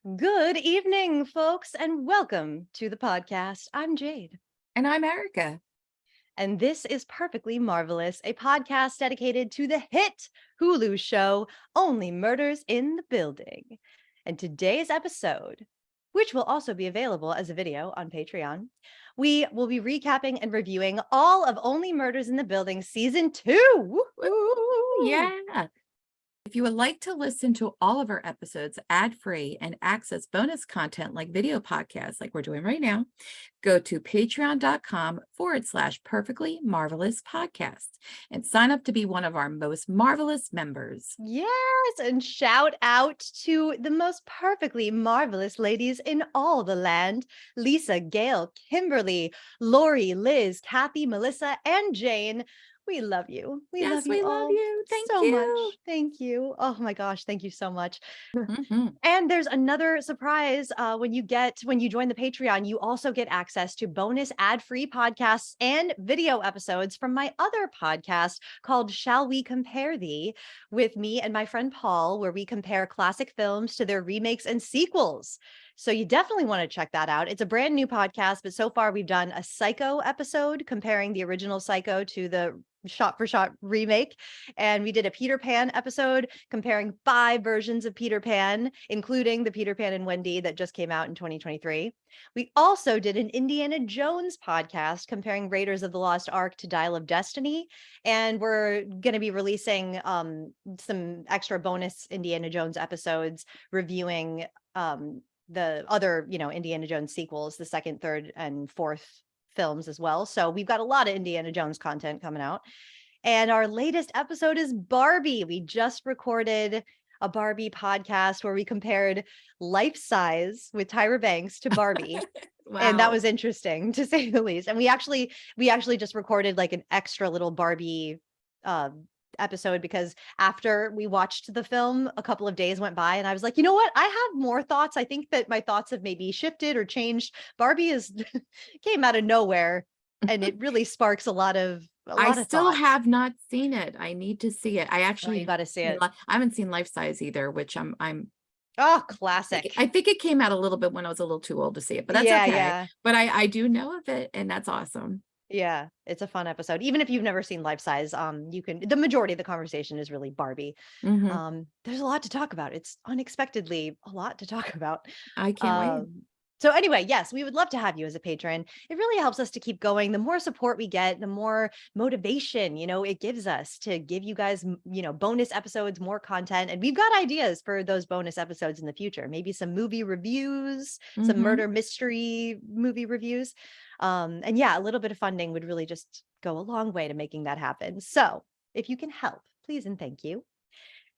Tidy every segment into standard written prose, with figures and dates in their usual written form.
Good evening, folks, and welcome to the podcast. I'm Jade, And I'm Erica. and this is Perfectly Marvelous, a podcast dedicated to the hit Hulu show Only Murders in the Building. And today's episode, which will also be available as a video on Patreon, we will be recapping and reviewing all of Only Murders in the Building season 2. Woo, Woo! yeah. If you would like to listen to all of our episodes ad-free and access bonus content like video podcasts like we're doing right now, go to patreon.com/perfectly marvelous podcast and sign up to be one of our most marvelous members. Yes, and shout out to the most perfectly marvelous ladies in all the land: Lisa, Gail, Kimberly, Lori, Liz, Kathy, Melissa, and Jane. We love you. We love Yes, you we love all you. Thank so much. you. Thank you. Oh my gosh, thank you so much. Mhm. And there's another surprise when you join the Patreon, you also get access to bonus ad-free podcasts and video episodes from my other podcast called Shall We Compare Thee, with me and my friend Paul, where we compare classic films to their remakes and sequels. So you definitely want to check that out. It's a brand new podcast, but so far we've done a Psycho episode comparing the original Psycho to the shot for shot remake. And we did a Peter Pan episode comparing 5 versions of Peter Pan, including the Peter Pan and Wendy that just came out in 2023. We also did an Indiana Jones podcast comparing Raiders of the Lost Ark to Dial of Destiny. And we're going to be releasing some extra bonus Indiana Jones episodes reviewing the other, Indiana Jones sequels, the second, third, and fourth films as well. So we've got a lot of Indiana Jones content coming out. And our latest episode is Barbie. We just recorded a Barbie podcast where we compared Life Size with Tyra Banks to Barbie. And that Wow. was interesting, to say the least. And we actually just recorded like an extra little Barbie uh episode, because after we watched the film, a couple of days went by and I was like, you know what? I have more thoughts. I think that my thoughts have maybe shifted or changed. Barbie is came out of nowhere, and it really sparks a lot of I still thoughts. have not seen it. I need to see it. I Oh, you actually got to see it. I haven't seen Life Size either, which Oh, classic. I think it came out a little bit when I was a little too old to see it, but that's Yeah, okay. yeah. But I do know of it, and that's awesome. Yeah, it's a fun episode. Even if you've never seen Life Size, you can the majority of the conversation is really Barbie. Mhm. There's a lot to talk about. It's unexpectedly a lot to talk about. I can't wait. So anyway, yes, we would love to have you as a patron. It really helps us to keep going. The more support we get, the more motivation, it gives us to give you guys, bonus episodes, more content. And we've got ideas for those bonus episodes in the future. Maybe some movie reviews, some Mhm. murder mystery movie reviews. And yeah, a little bit of funding would really just go a long way to making that happen. So if you can help, please and thank you.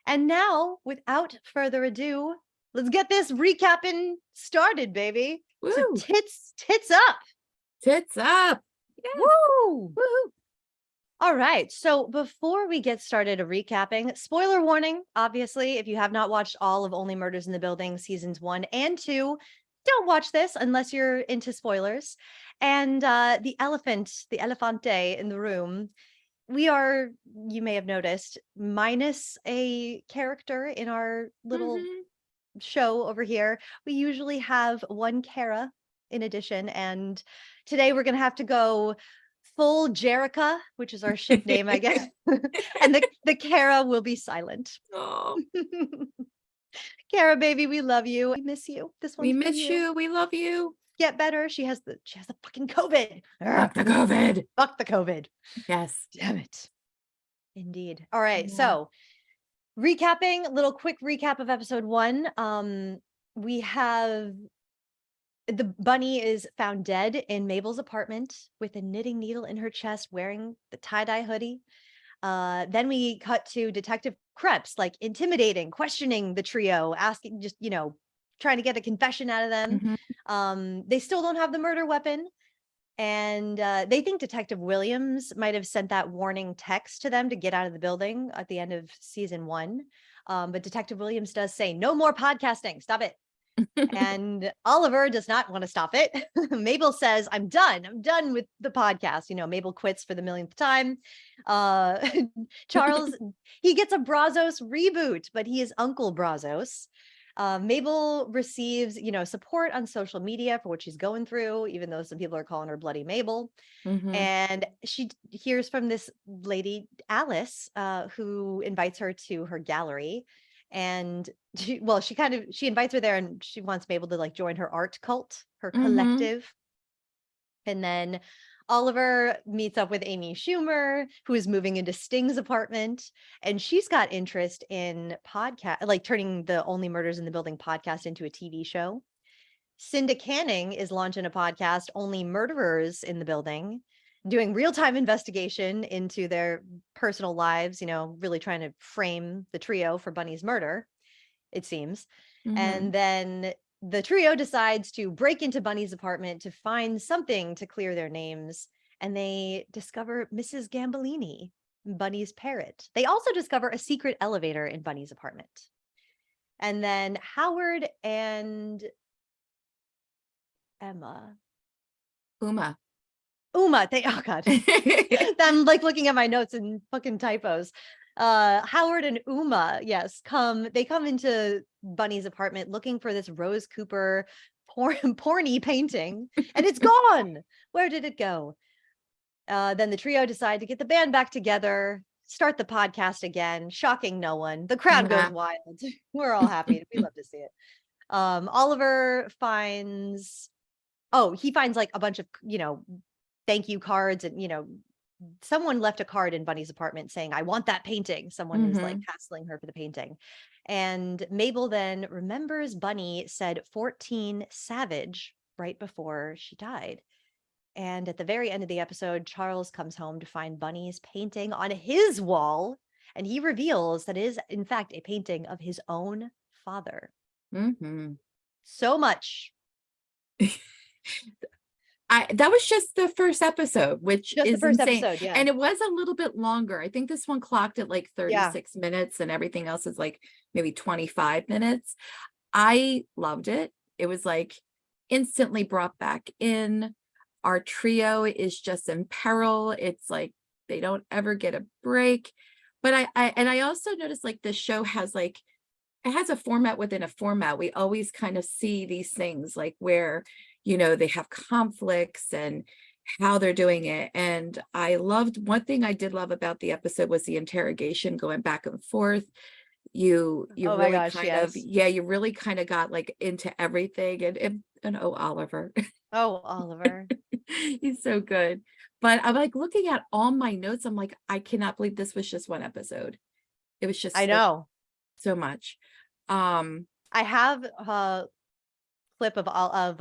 And now, without further ado, let's get this recapping started, baby. So Woo! tits up. Tits up. Yes. Woo! Woohoo. All right. So before we get started recapping, spoiler warning, obviously, if you have not watched all of Only Murders in the Building seasons 1 and 2, don't watch this unless you're into spoilers. And the elefante in the room, we are, you may have noticed, minus a character in our little Mhm. show over here. We usually have one Kara in addition, and today we're gonna have to go full Jerica, which is our ship name, I guess. And the Kara will be silent. Oh, Kara, baby, we love you. We miss you. This we one's for miss you. you. We love you. Get better. She has the fucking COVID. Fuck the COVID. Fuck the COVID. Yes. Damn it. Indeed. All right. Yeah. So recapping, a little quick recap of episode 1. We have the bunny is found dead in Mabel's apartment with a knitting needle in her chest, wearing the tie-dye hoodie. Then we cut to Detective Krebs, like intimidating, questioning the trio, asking, just, trying to get a confession out of them. Mhm. They still don't have the murder weapon. And they think Detective Williams might have sent that warning text to them to get out of the building at the end of season 1. But Detective Williams does say, no more podcasting, stop it. And Oliver does not want to stop it. Mabel says, I'm done with the podcast. Mabel quits for the millionth time. Charles, he gets a Brazos reboot, but he is Uncle Brazos. Mabel receives, support on social media for what she's going through, even though some people are calling her Bloody Mabel. Mm-hmm. And she hears from this lady, Alice, who invites her to her gallery. And she invites her there, and she wants Mabel to like join her art cult, her Mm-hmm. collective. And then Oliver meets up with Amy Schumer, who is moving into Sting's apartment, and she's got interest in podcast, like turning the Only Murders in the Building podcast into a TV show. Cinda Canning is launching a podcast, Only Murderers in the Building, doing real-time investigation into their personal lives, really trying to frame the trio for Bunny's murder, it seems. Mm-hmm. And then the trio decides to break into Bunny's apartment to find something to clear their names, and they discover Mrs. Gambolini, Bunny's parrot. They also discover a secret elevator in Bunny's apartment. And then Howard and Emma. Uma. Oh God. I'm like looking at my notes and fucking typos. Howard and Uma, yes, come into Bunny's apartment looking for this Rose Cooper porny painting, and it's gone. Where did it go? Then the trio decide to get the band back together, start the podcast again, shocking no one. The crowd goes Yeah. wild. We're all happy. We love to see it. Oliver finds like a bunch of, thank you cards, and someone left a card in Bunny's apartment saying, I want that painting. Someone is like Mm-hmm. hassling her for the painting. And Mabel then remembers Bunny said 14 Savage right before she died. And at the very end of the episode, Charles comes home to find Bunny's painting on his wall. And he reveals that it is, in fact, a painting of his own father. Mm-hmm. So much. That was just the first episode, which Just the is first insane. episode, yeah. And it was a little bit longer. I think this one clocked at like Yeah. 36 minutes and everything else is like maybe 25 minutes. I loved it. It was like instantly brought back in. Our trio is just in peril. It's like they don't ever get a break. But I also noticed like the show has like, it has a format within a format. We always kind of see these things like where, they have conflicts and how they're doing it. And I loved, one thing I did love about the episode was the interrogation going back and forth. You Oh my really gosh, kind yes. of, you really kind of got like into everything. And oh, Oliver. Oh, Oliver. He's so good. But I'm like looking at all my notes. I'm like, I cannot believe this was just one episode. It was just I like know. so much. I have a clip of all of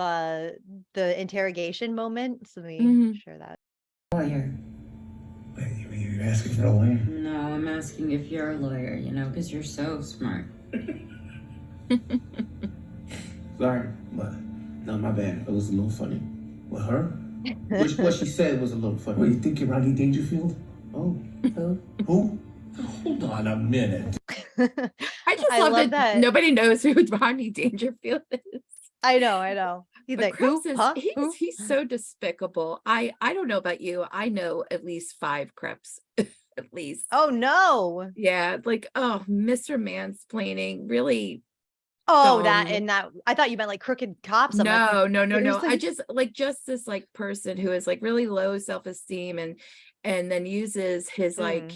the interrogation moment. So let me share that. Lawyer. Wait, you're asking for a lawyer? No, I'm asking if you're a lawyer, because you're so smart. Sorry, but no, my bad. It was a little funny. With her? What she said was a little funny. What, you think you're Rodney Dangerfield? Oh, who? Hold on a minute. I just love that nobody knows who Rodney Dangerfield is. I know. He's But like, who? Huh? Who? He's so despicable. I don't know about you. I know at least 5 Crips, at least. Oh no. Yeah, like, oh, Mr. Mansplaining, really. Oh, that I thought you meant like crooked cops. I'm No. seriously? I just like this like person who is like really low self-esteem and then uses his like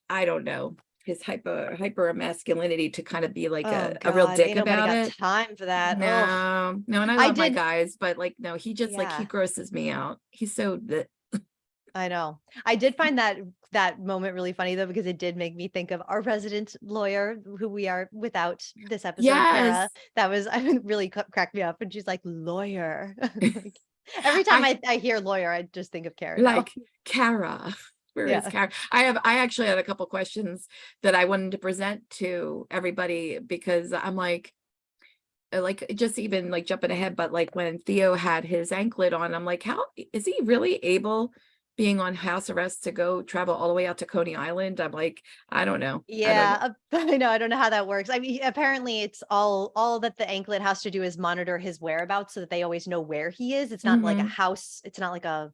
I don't know, his hyper masculinity to kind of be like a real dick ain't nobody about got it. time for that. No, and I love my guys, but like no, he just like he Yeah. grosses me out. He's so I know. I did find that moment really funny though, because it did make me think of our resident lawyer who we are without this episode, Kara. Yes. That was, really cracked me up. And she's like, lawyer. Like, every time I hear lawyer, I just think of Kara. Like Kara. Where is Kara? I actually had a couple questions that I wanted to present to everybody because I'm like just even like jumping ahead, but like when Theo had his anklet on, I'm like, how is he really able, being on house arrest, to go travel all the way out to Coney Island? I'm like, I don't know. Yeah, I know. I don't know how that works. I mean, apparently it's all that the anklet has to do is monitor his whereabouts so that they always know where he is. It's not like a house. It's not like a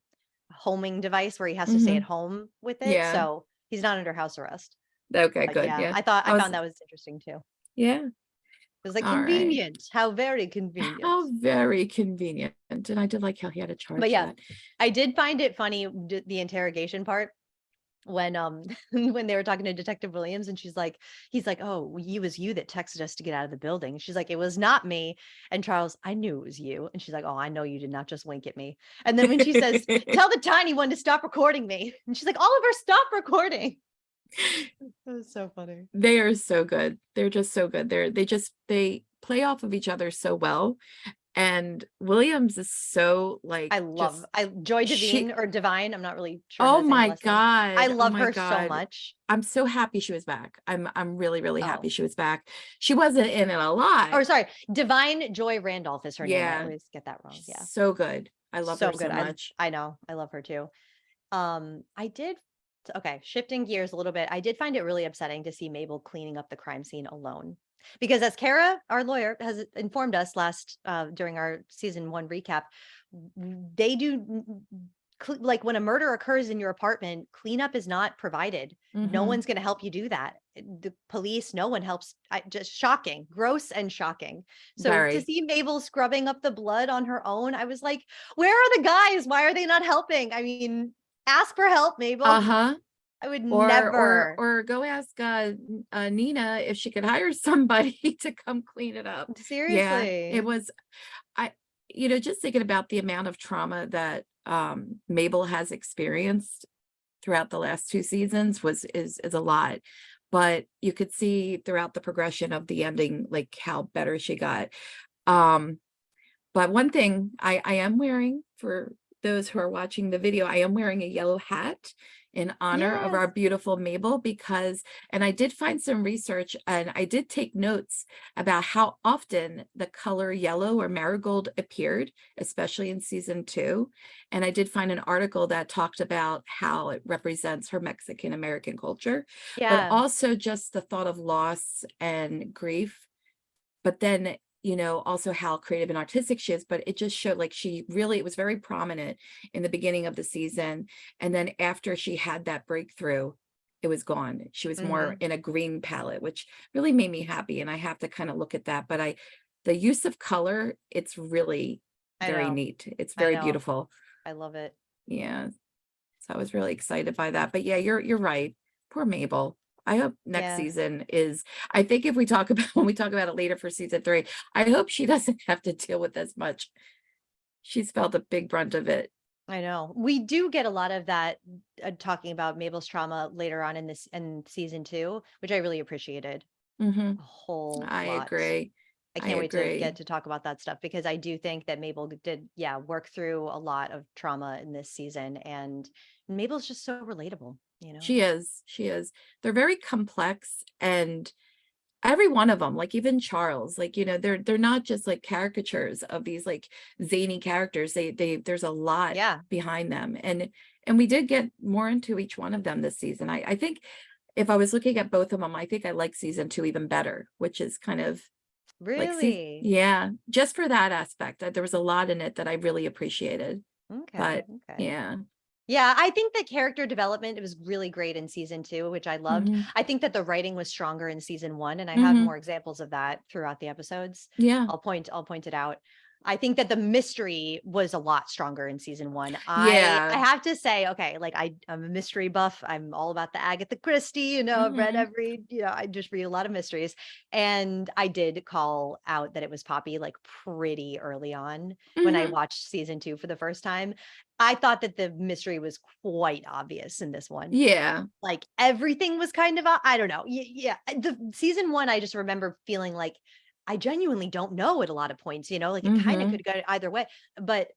homing device where he has to stay at home with it. Yeah. So he's not under house arrest. Okay, But good. yeah, Yeah. I found that was interesting too. Yeah. was like, All right. convenient. How very convenient. How very convenient. And I did like how he had to charge But yeah, that. I did find it funny, the interrogation part, when when they were talking to Detective Williams, and he's like, oh, it was you that texted us to get out of the building. She's like, it was not me. And Charles, I knew it was you. And she's like, oh, I know you did not just wink at me. And then when she says, tell the tiny one to stop recording me, and she's like, Oliver, stop recording. That was so funny. They are so good. They're just so good. They play off of each other so well. And Williams is so like, Joy Devine or Divine. I'm not really sure. Oh how to say her my last name. God. I Oh love my her so God. much. I'm so happy she was back. I'm really, really happy Oh. she was back. She wasn't in it a lot. Or sorry, Divine Joy Randolph is her name. I Yeah. always get that wrong. Yeah. So good. I love her so good. much. I know. I love her too. Okay, shifting gears a little bit. I did find it really upsetting to see Mabel cleaning up the crime scene alone. Because as Kara, our lawyer, has informed us during our season 1 recap, they do like when a murder occurs in your apartment, cleanup is not provided. No Mhm. one's going to help you do that. The police, no one helps. Just shocking, gross and shocking. So Very. to see Mabel scrubbing up the blood on her own, I was like, where are the guys? Why are they not helping? I mean, ask for help, Mabel. Uh-huh. I would Or never. or go ask Nina if she could hire somebody to come clean it up. Seriously. Yeah, it was just thinking about the amount of trauma that Mabel has experienced throughout the last 2 seasons is a lot. But you could see throughout the progression of the ending, like how better she got. But one thing I am wearing, for those who are watching the video, I am wearing a yellow hat in honor of our beautiful Mabel, and I did find some research, and I did take notes about how often the color yellow or marigold appeared, especially in season 2. And I did find an article that talked about how it represents her Mexican American culture, but also just the thought of loss and grief. But then, also how creative and artistic she is, but it just showed like it was very prominent in the beginning of the season. And then after she had that breakthrough, it was gone. She was more in a green palette, which really made me happy. And I have to kind of look at that. But the use of color, it's really very neat. It's very beautiful. I love it. Yeah. So I was really excited by that. But yeah, you're right. Poor Mabel. I hope next season I think when we talk about it later for season 3, I hope she doesn't have to deal with as much. She's felt a big brunt of it. I know. We do get a lot of that talking about Mabel's trauma later on in season 2, which I really appreciated. Mm-hmm. A whole I lot. agree. I can't wait to get to talk about that stuff, because I do think that Mabel did, work through a lot of trauma in this season, and Mabel's just so relatable, She is. They're very complex, and every one of them, like even Charles, like, they're not just like caricatures of these like zany characters. There's a lot behind them. And we did get more into each one of them this season. I think if I was looking at both of them, I think I like season 2 even better, which is kind of really, just for that aspect. There was a lot in it that I really appreciated. Okay. Yeah, I think the character development was really great in season 2, which I loved. I think that the writing was stronger in season 1, and I have more examples of that throughout the episodes. Yeah. I'll point it out. I think that the mystery was a lot stronger in season 1. I have to say, okay, like I'm a mystery buff. I'm all about the Agatha Christie, I've read I just read a lot of mysteries. And I did call out that it was Poppy like pretty early on when I watched season 2 for the first time. I thought that the mystery was quite obvious in this one. Yeah. Like everything was kind of, I don't know. Yeah. The season 1, I just remember feeling like I genuinely don't know at a lot of points, like it kind of could go either way. But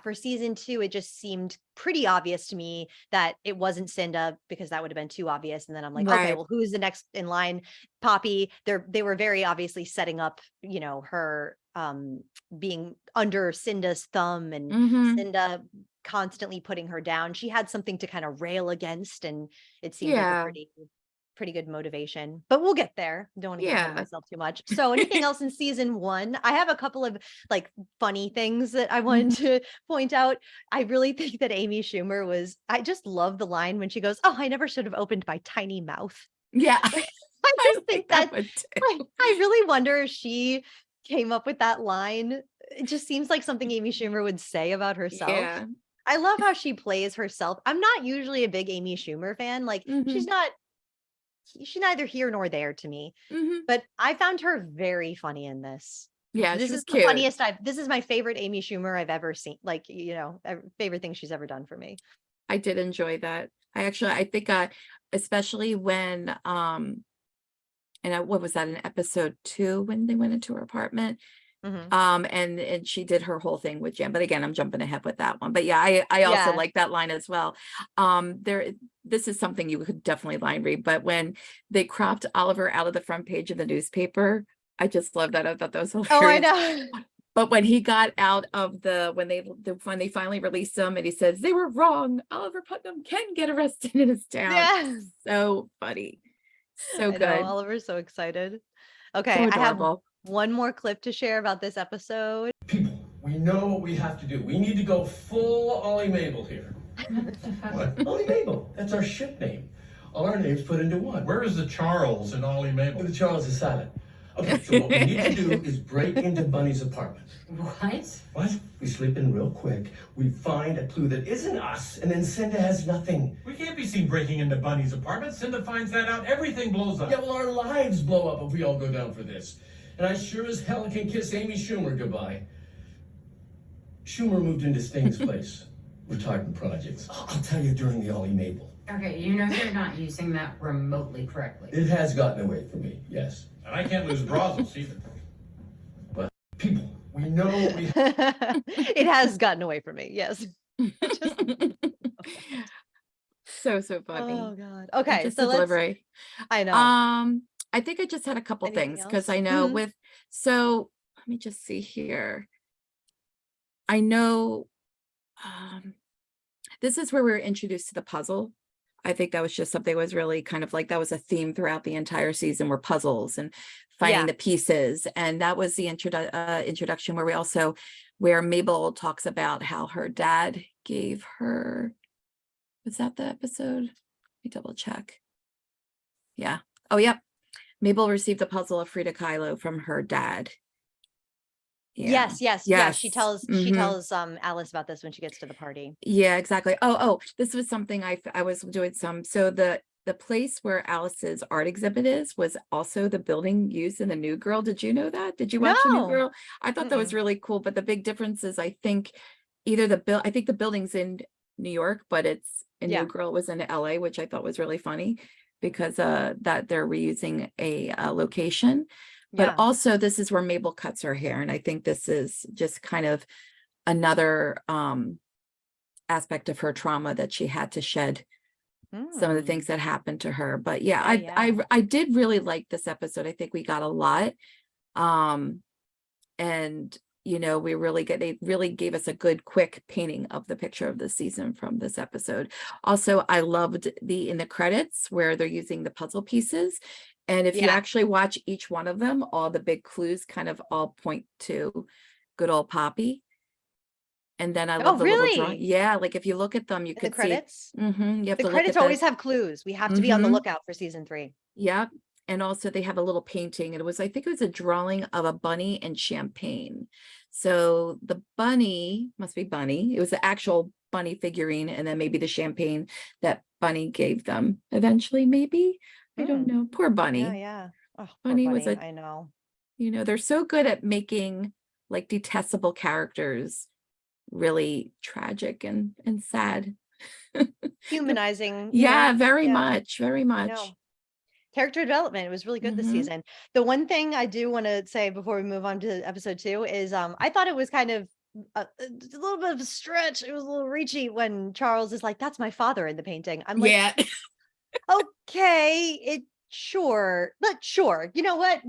for season 2, it just seemed pretty obvious to me that it wasn't Cinda, because that would have been too obvious. And then I'm like, okay, well, who's the next in line? Poppy. They were very obviously setting up, her being under Cinda's thumb, and Cinda constantly putting her down. She had something to kind of rail against, and it seemed like a pretty good motivation, but we'll get there. Don't want to get ahead of myself too much. So anything else in season 1? I have a couple of like funny things that I wanted to point out. I really think that Amy Schumer I just love the line when she goes, "Oh, I never should have opened my tiny mouth." Yeah. I just think that that one too. I really wonder if she came up with that line. It just seems like something Amy Schumer would say about herself. Yeah. I love how she plays herself. I'm not usually a big Amy Schumer fan. Like she's neither here nor there to me. But I found her very funny in this. Yeah, This she is was the cute. funniest this is my favorite Amy Schumer I've ever seen. Like, favorite thing she's ever done for me. I did enjoy that. I think especially when what was that, in episode 2 when they went into her apartment? And she did her whole thing with Jan, but again, I'm jumping ahead with that one. But yeah, I also like that line as well. This is something you could definitely line read, but when they cropped Oliver out of the front page of the newspaper, I just love that. I thought that was hilarious. Oh, I know. But when he got out of when they finally released him and he says they were wrong, Oliver Putnam can get arrested in his town. Yeah. So funny. So I good. know, Oliver's so excited. Okay, So I have adorable. one more clip to share about this episode. People, we know what we have to do. We need to go full Ollie Mabel here. What? Ollie Mabel. That's our ship name. All our names put into one. Where is the Charles in Ollie Mabel? The Charles is silent. Okay, so what we need to do is break into Bunny's apartment. What? What? We slip in real quick. We find a clue that isn't us, and then Cinda has nothing. We can't be seen breaking into Bunny's apartment. Cinda finds that out. Everything blows up. Yeah, well, our lives blow up if we all go down for this. And I sure as hell can kiss Amy Schumer goodbye. Schumer moved into Sting's place. Retardant projects. I'll tell you during the Ollie Mabel. Okay, you know you're not using that remotely correctly. It has gotten away from me, yes. And I can't lose Brazos either. But people, we know we It has gotten away from me. Yes. So funny. Oh God. Okay, Just so the delivery. I know. I think I just had a couple Anything things because else? I know so let me just see here. I know this is where we were introduced to the puzzle. I think that was just something that was really kind of like that was a theme throughout the entire season, were puzzles and finding the pieces. And that was the introduction where Mabel talks about how her dad gave her, was that the episode? Let me double check. Yeah. Oh, yep. Mabel received a puzzle of Frida Kahlo from her dad. Yeah. Yes. She tells Alice about this when she gets to the party. Yeah, exactly. Oh, this was something I was doing so the place where Alice's art exhibit was also the building used in the New Girl. Did you know that? Did you watch the New Girl? I thought that was really cool, but the big difference is I think I think the building's in New York, but it's in New Girl was in LA, which I thought was really funny because that they're reusing a location. But also this is where Mabel cuts her hair. And I think this is just kind of another aspect of her trauma that she had to shed some of the things that happened to her. But I did really like this episode. I think we got a lot. And they really gave us a good quick painting of the picture of the season from this episode. Also, I loved in the credits where they're using the puzzle pieces. And if you actually watch each one of them, all the big clues kind of all point to good old Poppy. And then I love the little drawing. Yeah, like if you look at them, you can the credits. See. You have the to credits look at always have clues. We have to be on the lookout for season 3. Yep. And also they have a little painting. I think it was a drawing of a bunny and champagne. So the bunny must be Bunny. It was the actual bunny figurine, and then maybe the champagne that Bunny gave them eventually, maybe. I don't know. Poor Bunny. Yeah. Oh, Bunny poor was I know. They're so good at making like detestable characters really tragic and sad. Humanizing. Very much. Very much. No. Character development was really good this season. The one thing I do want to say before we move on to episode 2 is I thought it was kind of a little bit of a stretch. It was a little reachy when Charles is like, "That's my father" in the painting. I'm like, okay, sure. You know what?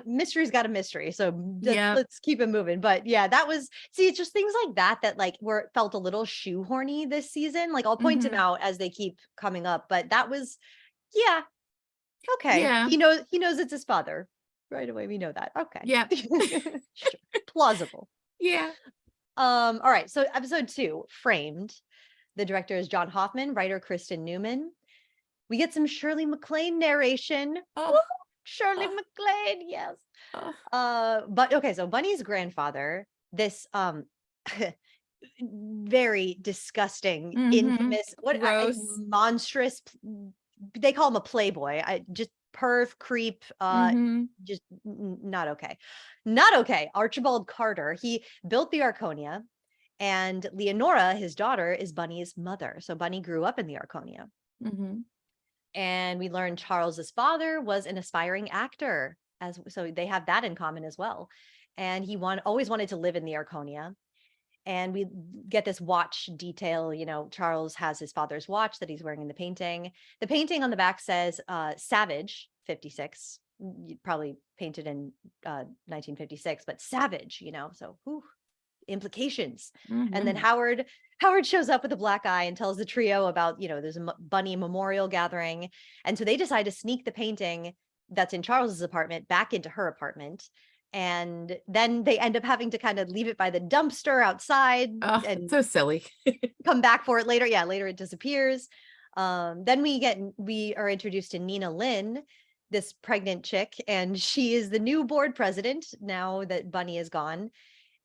Mystery's got a mystery. So let's keep it moving. But that was, it's just things like that like felt a little shoehorny this season. Like I'll point them out as they keep coming up, but that was, okay. Yeah. He knows it's his father. Right away, we know that. Okay. Yeah. Sure. Plausible. Yeah. All right. So episode 2, Framed. The director is John Hoffman, writer Kristen Newman. We get some Shirley MacLaine narration. Oh, Woo! Shirley oh, MacLaine, yes. oh. But okay, so Bunny's grandfather, this very disgusting, Mhm. infamous, Gross. monstrous. They call him a playboy. I just perv, creep. Mhm. Just not okay, not okay. Archibald Carter. He built the Arconia, and Leonora, his daughter, is Bunny's mother. So Bunny grew up in the Arconia, Mhm. and we learned Charles's father was an aspiring actor, as so they have that in common as well. And he always wanted to live in the Arconia. And we get this watch detail. Charles has his father's watch that he's wearing in the painting. The painting on the back says Savage 56, probably painted in 1956, but Savage, so whew, implications. And then Mhm. Howard shows up with a black eye and tells the trio about, there's a Bunny memorial gathering. And so they decide to sneak the painting that's in Charles's apartment back into her apartment. And then they end up having to kind of leave it by the dumpster outside Oh, and so silly. come back for it later. Yeah, later it disappears. Then we are introduced to Nina Lynn, this pregnant chick, and she is the new board president now that Bunny is gone.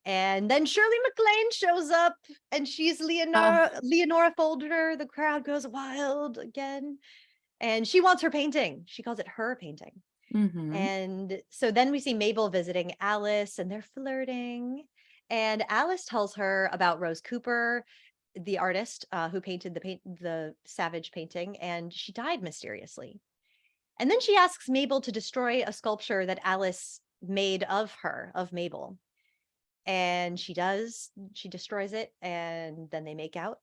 And then Shirley MacLaine shows up, and she's Oh, Leonora Folger. The crowd goes wild again, and she wants her painting. She calls it her painting. mhm. And so then we see Mabel visiting Alice, and they're flirting. And Alice tells her about Rose Cooper, the artist who painted the Savage painting, and she died mysteriously. And then she asks Mabel to destroy a sculpture that Alice made of her, of Mabel. And she does. She destroys it, and then they make out.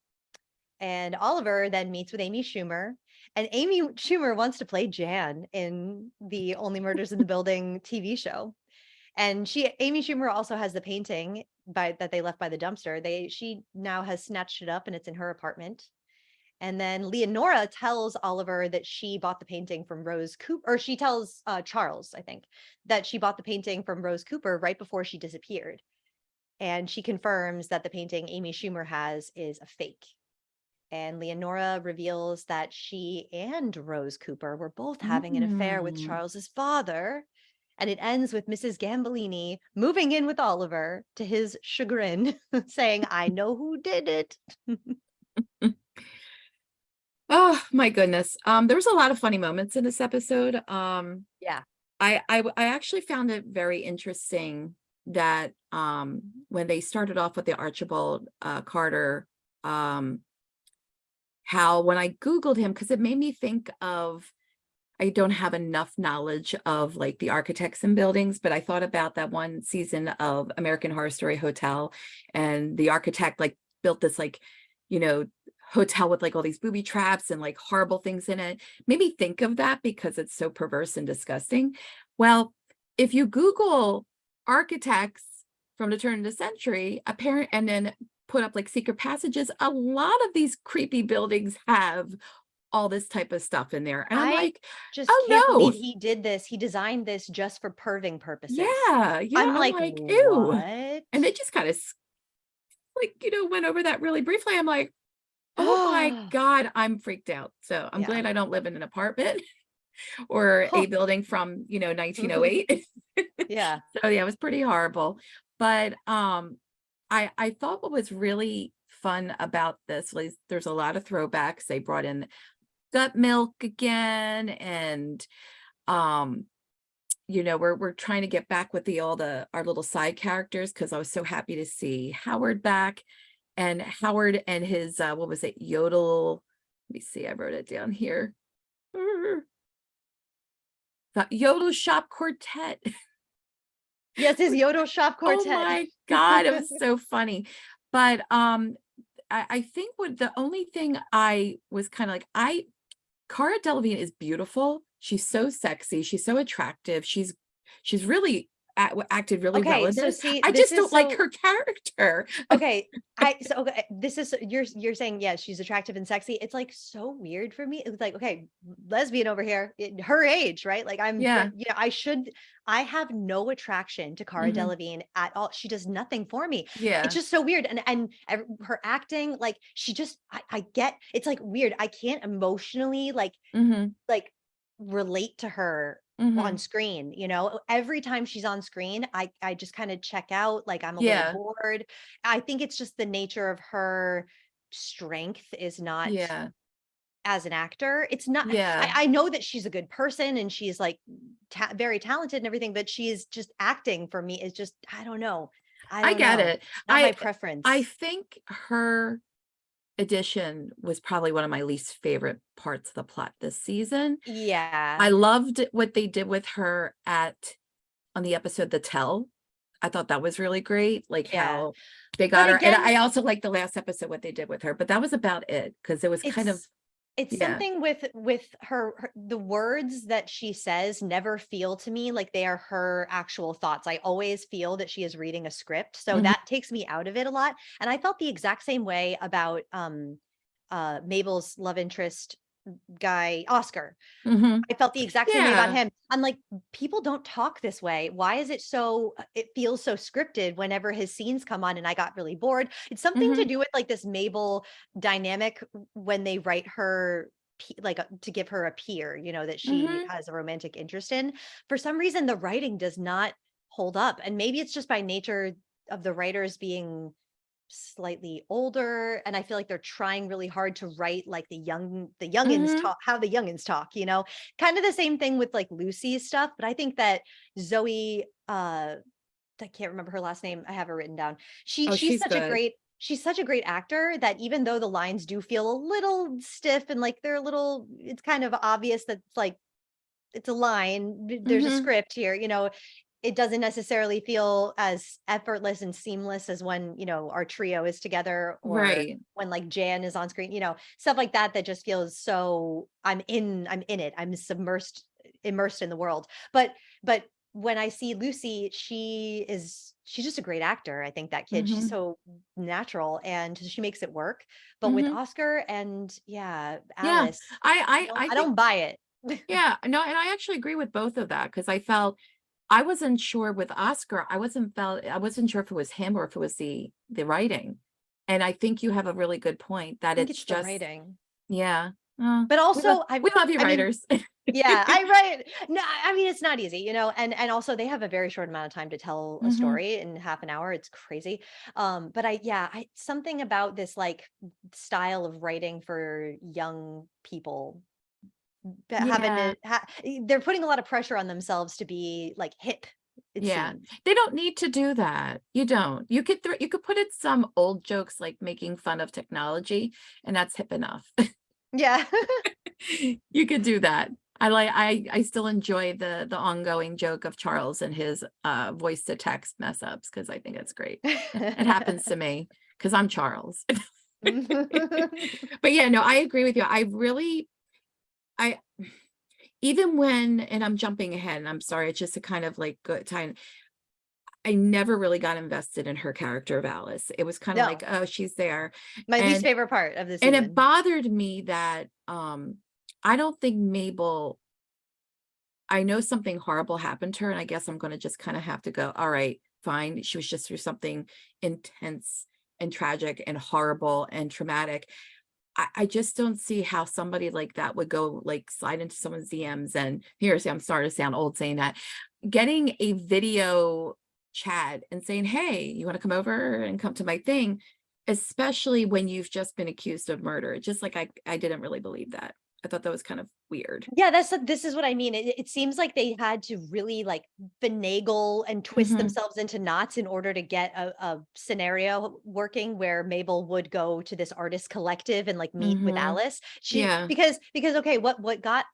And Oliver then meets with Amy Schumer, and Amy Schumer wants to play Jan in the Only Murders in the Building TV show. And Amy Schumer also has the painting that they left by the dumpster. She now has snatched it up, and it's in her apartment. And then Leonora tells Oliver that she bought the painting from Rose Cooper, or she tells Charles, I think, that she bought the painting from Rose Cooper right before she disappeared. And she confirms that the painting Amy Schumer has is a fake. And Leonora reveals that she and Rose Cooper were both having an affair with Mm. Charles's father. And it ends with Mrs. Gambolini moving in with Oliver to his chagrin, saying, I know who did it. Oh my goodness. There was a lot of funny moments in this episode. Yeah. I actually found it very interesting that when they started off with the Archibald Carter, how when I Googled him, because it made me think of, I don't have enough knowledge of like the architects and buildings, but I thought about that one season of American Horror Story Hotel, and the architect like built this like, hotel with like all these booby traps and like horrible things in it. Made me think of that because it's so perverse and disgusting. Well, if you Google architects from the turn of the century, apparent, and then put up like secret passages, a lot of these creepy buildings have all this type of stuff in there. And I'm I like, just oh can't believe no. he did this. He designed this just for perving purposes. Yeah. I'm I'm like, like, ew. what? And they just kind of like, went over that really briefly. I'm like, oh my God, I'm freaked out. So I'm Yeah. glad I don't live in an apartment or a building from, 1908. Yeah. So yeah, it was pretty horrible. But I thought what was really fun about this was there's a lot of throwbacks. They brought in gut milk again, and we're trying to get back with our little side characters, because I was so happy to see Howard back. And Howard and his what was it, yodel, let me see, I wrote it down here. The Yodel Shop Quartet. Yes, his Yodel Shop Quartet. Oh my God, it was so funny. But I think the only thing I was kind of like, Cara Delevingne is beautiful. She's so sexy. She's so attractive. She's really acted really well Okay, in so this. see, I this just is don't like so her character. okay. Okay, this is you're saying yeah, she's attractive and sexy. It's like so weird for me. It's like, okay, lesbian over here, her age, right? Like Yeah. I have no attraction to Cara Mhm. Delevingne at all. She does nothing for me. It's Yeah. just so weird. Her acting, like she just I get it's like weird. I can't emotionally Mhm. like relate to her on Mhm. screen, every time she's on screen, I just kind of check out, like I'm a little Yeah. bored. I think it's just the nature of her strength is not Yeah. as an actor. It's not, Yeah. I know that she's a good person and she's like very talented and everything, but she is just acting for me is just, I don't know. I I don't get know. it. Not my I preference. think her edition was probably one of my least favorite parts of the plot this season. I Yeah. loved what they did with her on the episode The Tell. I thought that was really great, like Yeah. how they But got her. And again, I also liked the last episode what they did with her, but that was about it because it was kind of it's yeah. something with the words that she says never feel to me like they are her actual thoughts. I always feel that she is reading a script. So Mhm. that takes me out of it a lot. And I felt the exact same way about Mabel's love interest guy, Oscar. Mhm. I felt the exact same way about Yeah. him. I'm like, people don't talk this way. Why is it so, it feels so scripted whenever his scenes come on and I got really bored. It's something to Mhm. do with like this Mabel dynamic when they write her to give her a peer, that she Mhm. has a romantic interest in. For some reason, the writing does not hold up. And maybe it's just by nature of the writers being slightly older, and I feel like they're trying really hard to write like the youngins Mhm. talk, how the youngins talk, kind of the same thing with like Lucy's stuff. But I think that Zoe, I can't remember her last name, I have her written down. Oh, she's good. She's such a great actor that even though the lines do feel a little stiff and like they're a little, it's kind of obvious that it's like it's a line, there's a Mhm. script here, it doesn't necessarily feel as effortless and seamless as when, our trio is together, or Right. when like Jan is on screen, stuff like that that just feels so I'm in it. I'm immersed in the world. But when I see Lucy, she's just a great actor. I think that kid, she's Mhm. so natural and she makes it work. But with Mhm. Oscar and yeah, Yeah. Alice, I I think don't buy it. yeah, no, and I actually agree with both of that because I wasn't sure with Oscar, I wasn't sure if it was him or if it was the writing. And I think you have a really good point I that think it's it's the just writing. yeah. But also, We love you I mean, writers. yeah, I write. No, I mean it's not easy, and also they have a very short amount of time to tell a Mhm. story in half an hour. It's crazy. But I something about this like style of writing for young people that having Yeah. to they're putting a lot of pressure on themselves to be like hip, it Yeah. seems. They don't need to do that. You don't. You could put in some old jokes like making fun of technology and that's hip enough. Yeah. You could do that. I still enjoy the ongoing joke of Charles and his voice to text mess ups because I think it's great. It happens to me because I'm Charles. But yeah, no, I agree with you. I even when and I'm jumping ahead and I'm sorry, it's just a kind of like good time. I never really got invested in her character of Alice. It was kind of like, No, oh, she's there. my least And favorite part of the it season. bothered me that I don't think Mabel I know something horrible happened to her, and I guess I'm gonna just kind of have to go, all right, fine. She was just through something intense and tragic and horrible and traumatic. I just don't see how somebody like that would go like slide into someone's DMs and here's I'm sorry to sound old saying that, getting a video chat and saying, hey, you want to come over and come to my thing, especially when you've just been accused of murder. Just like I didn't really believe that. I thought that was kind of weird. Yeah, this is what I mean. It seems like they had to really like finagle and twist Hmm. themselves into knots in order to get a scenario working where Mabel would go to this artist collective and like meet with Hmm. Alice. Yeah. Because okay, what got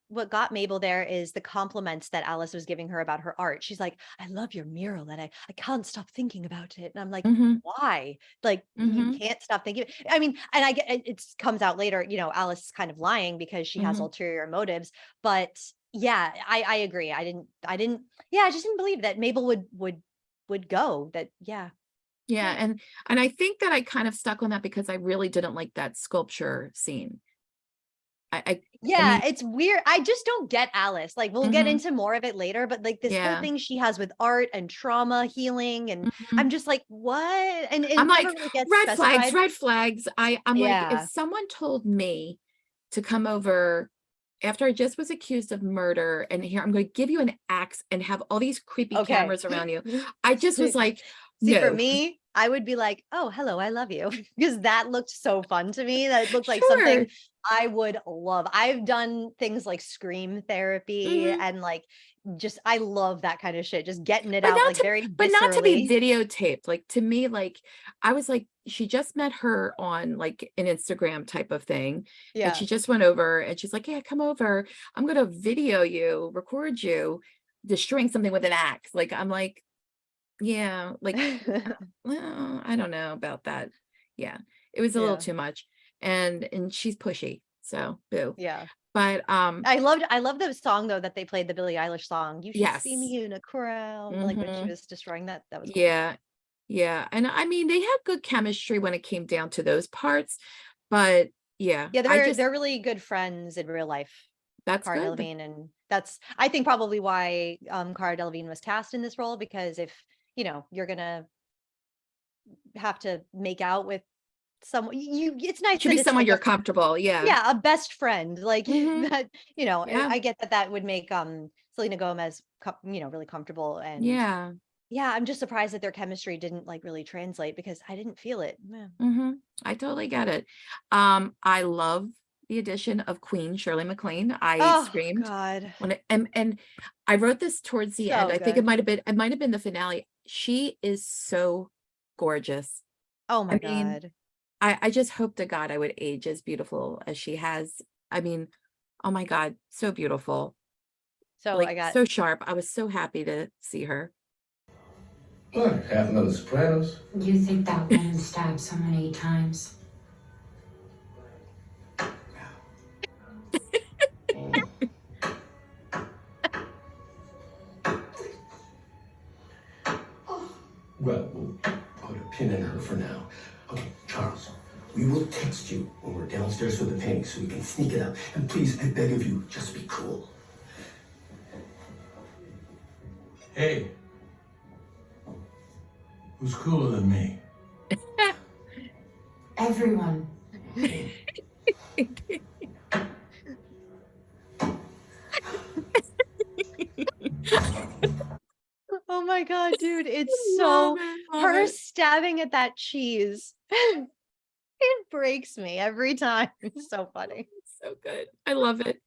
Mabel there is the compliments that Alice was giving her about her art. She's like, I love your mural and I can't stop thinking about it. And I'm like, Hmm. why? Like you Hmm. can't stop thinking. I mean, and I get it comes out later, Alice is kind of lying because she has Hmm. ulterior motives, but Yeah, I agree. Yeah, I just didn't believe that Mabel would go. That yeah. Yeah, Yeah. and I think that I kind of stuck on that because I really didn't like that sculpture scene. I Yeah, mean, it's weird. I just don't get Alice. Like we'll get mhm, into more of it later, but like this whole yeah, thing she has with art and trauma healing, and mhm. I'm just like, what? And I'm it never like, really gets red flags, specified. red flags. I'm like, if Yeah. someone told me to come over after I just was accused of murder and here I'm going to give you an axe and have all these creepy Okay. cameras around you, I just was like, See, for no. me, I would be like, "Oh, hello, I love you," because that looked so fun to me. That looked like something Sure. I would love. I've done things like scream therapy Mhm. and like just I love that kind of shit. Just getting it But out not like to very but not to be viscerally. videotaped, like, to me, like, I was like, she just met her on, like, an Instagram type of thing, and Yeah. she just went over, and she's like, "Yeah, come over. I'm gonna video you, record you destroying something with an axe." Like, I'm like, "Yeah, like, well, I don't know about that." Yeah, it was a little Yeah. too much, and she's pushy, so boo. Yeah. But, I love the song though that they played, the Billie Eilish song. You should see yes. me in a crowd. Like when she Mhm. was destroying that. That was cool. Yeah. Yeah, and I mean, they had good chemistry when it came down to those parts, but yeah, Yeah, I just they're really good friends in real life. that's Cara good. Delevingne, and that's I think probably why Cara Delevingne was cast in this role because if you're gonna have to make out with someone it's nice Should that be it's someone like you're comfortable, yeah. a best friend like Mhm. that Yeah, I get that that would make Selena Gomez really comfortable and yeah. yeah I'm just surprised that their chemistry didn't like really translate because I didn't feel it. Yeah. Mhm. I totally get it. I love the addition of Queen Shirley MacLaine. I Oh screamed god, when it and I wrote this towards the end. so I think good. it might have been the finale. She is so gorgeous. Oh I my mean, god. I just hope to God I would age as beautiful as she has. I mean, oh my God, so beautiful, So like I got so sharp. I was so happy to see her. What, half another Sopranos? You think that woman stabbed someone 8 times? Well, we'll put a pin in her for now. Okay, Charles, we will text you when we're downstairs for the painting so we can sneak it up. And please, I beg of you, just be cool. Hey, who's cooler than me? Everyone. oh my god, dude, it's Love so it, love her it. stabbing at that cheese. It breaks me every time. It's so funny. It's so good. I love it.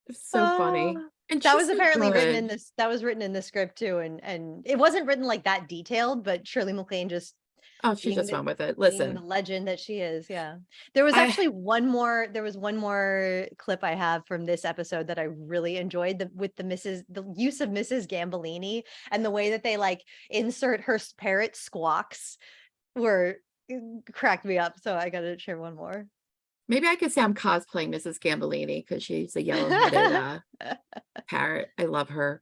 It's so funny. Oh, And that she's was so apparently written in good. this that was written in the script too, and it wasn't written like that detailed, but Shirley MacLaine just Oh, she being just the went with it. being the Listen, legend that she is, yeah. There was I actually one more clip I have from this episode that I really enjoyed with the use of Mrs. Gambolini and the way that they like insert her parrot squawks were cracked me up. So I gotta share one more. maybe I could say I'm cosplaying Mrs. Gambolini because she's a yellow-headed parrot. I love her.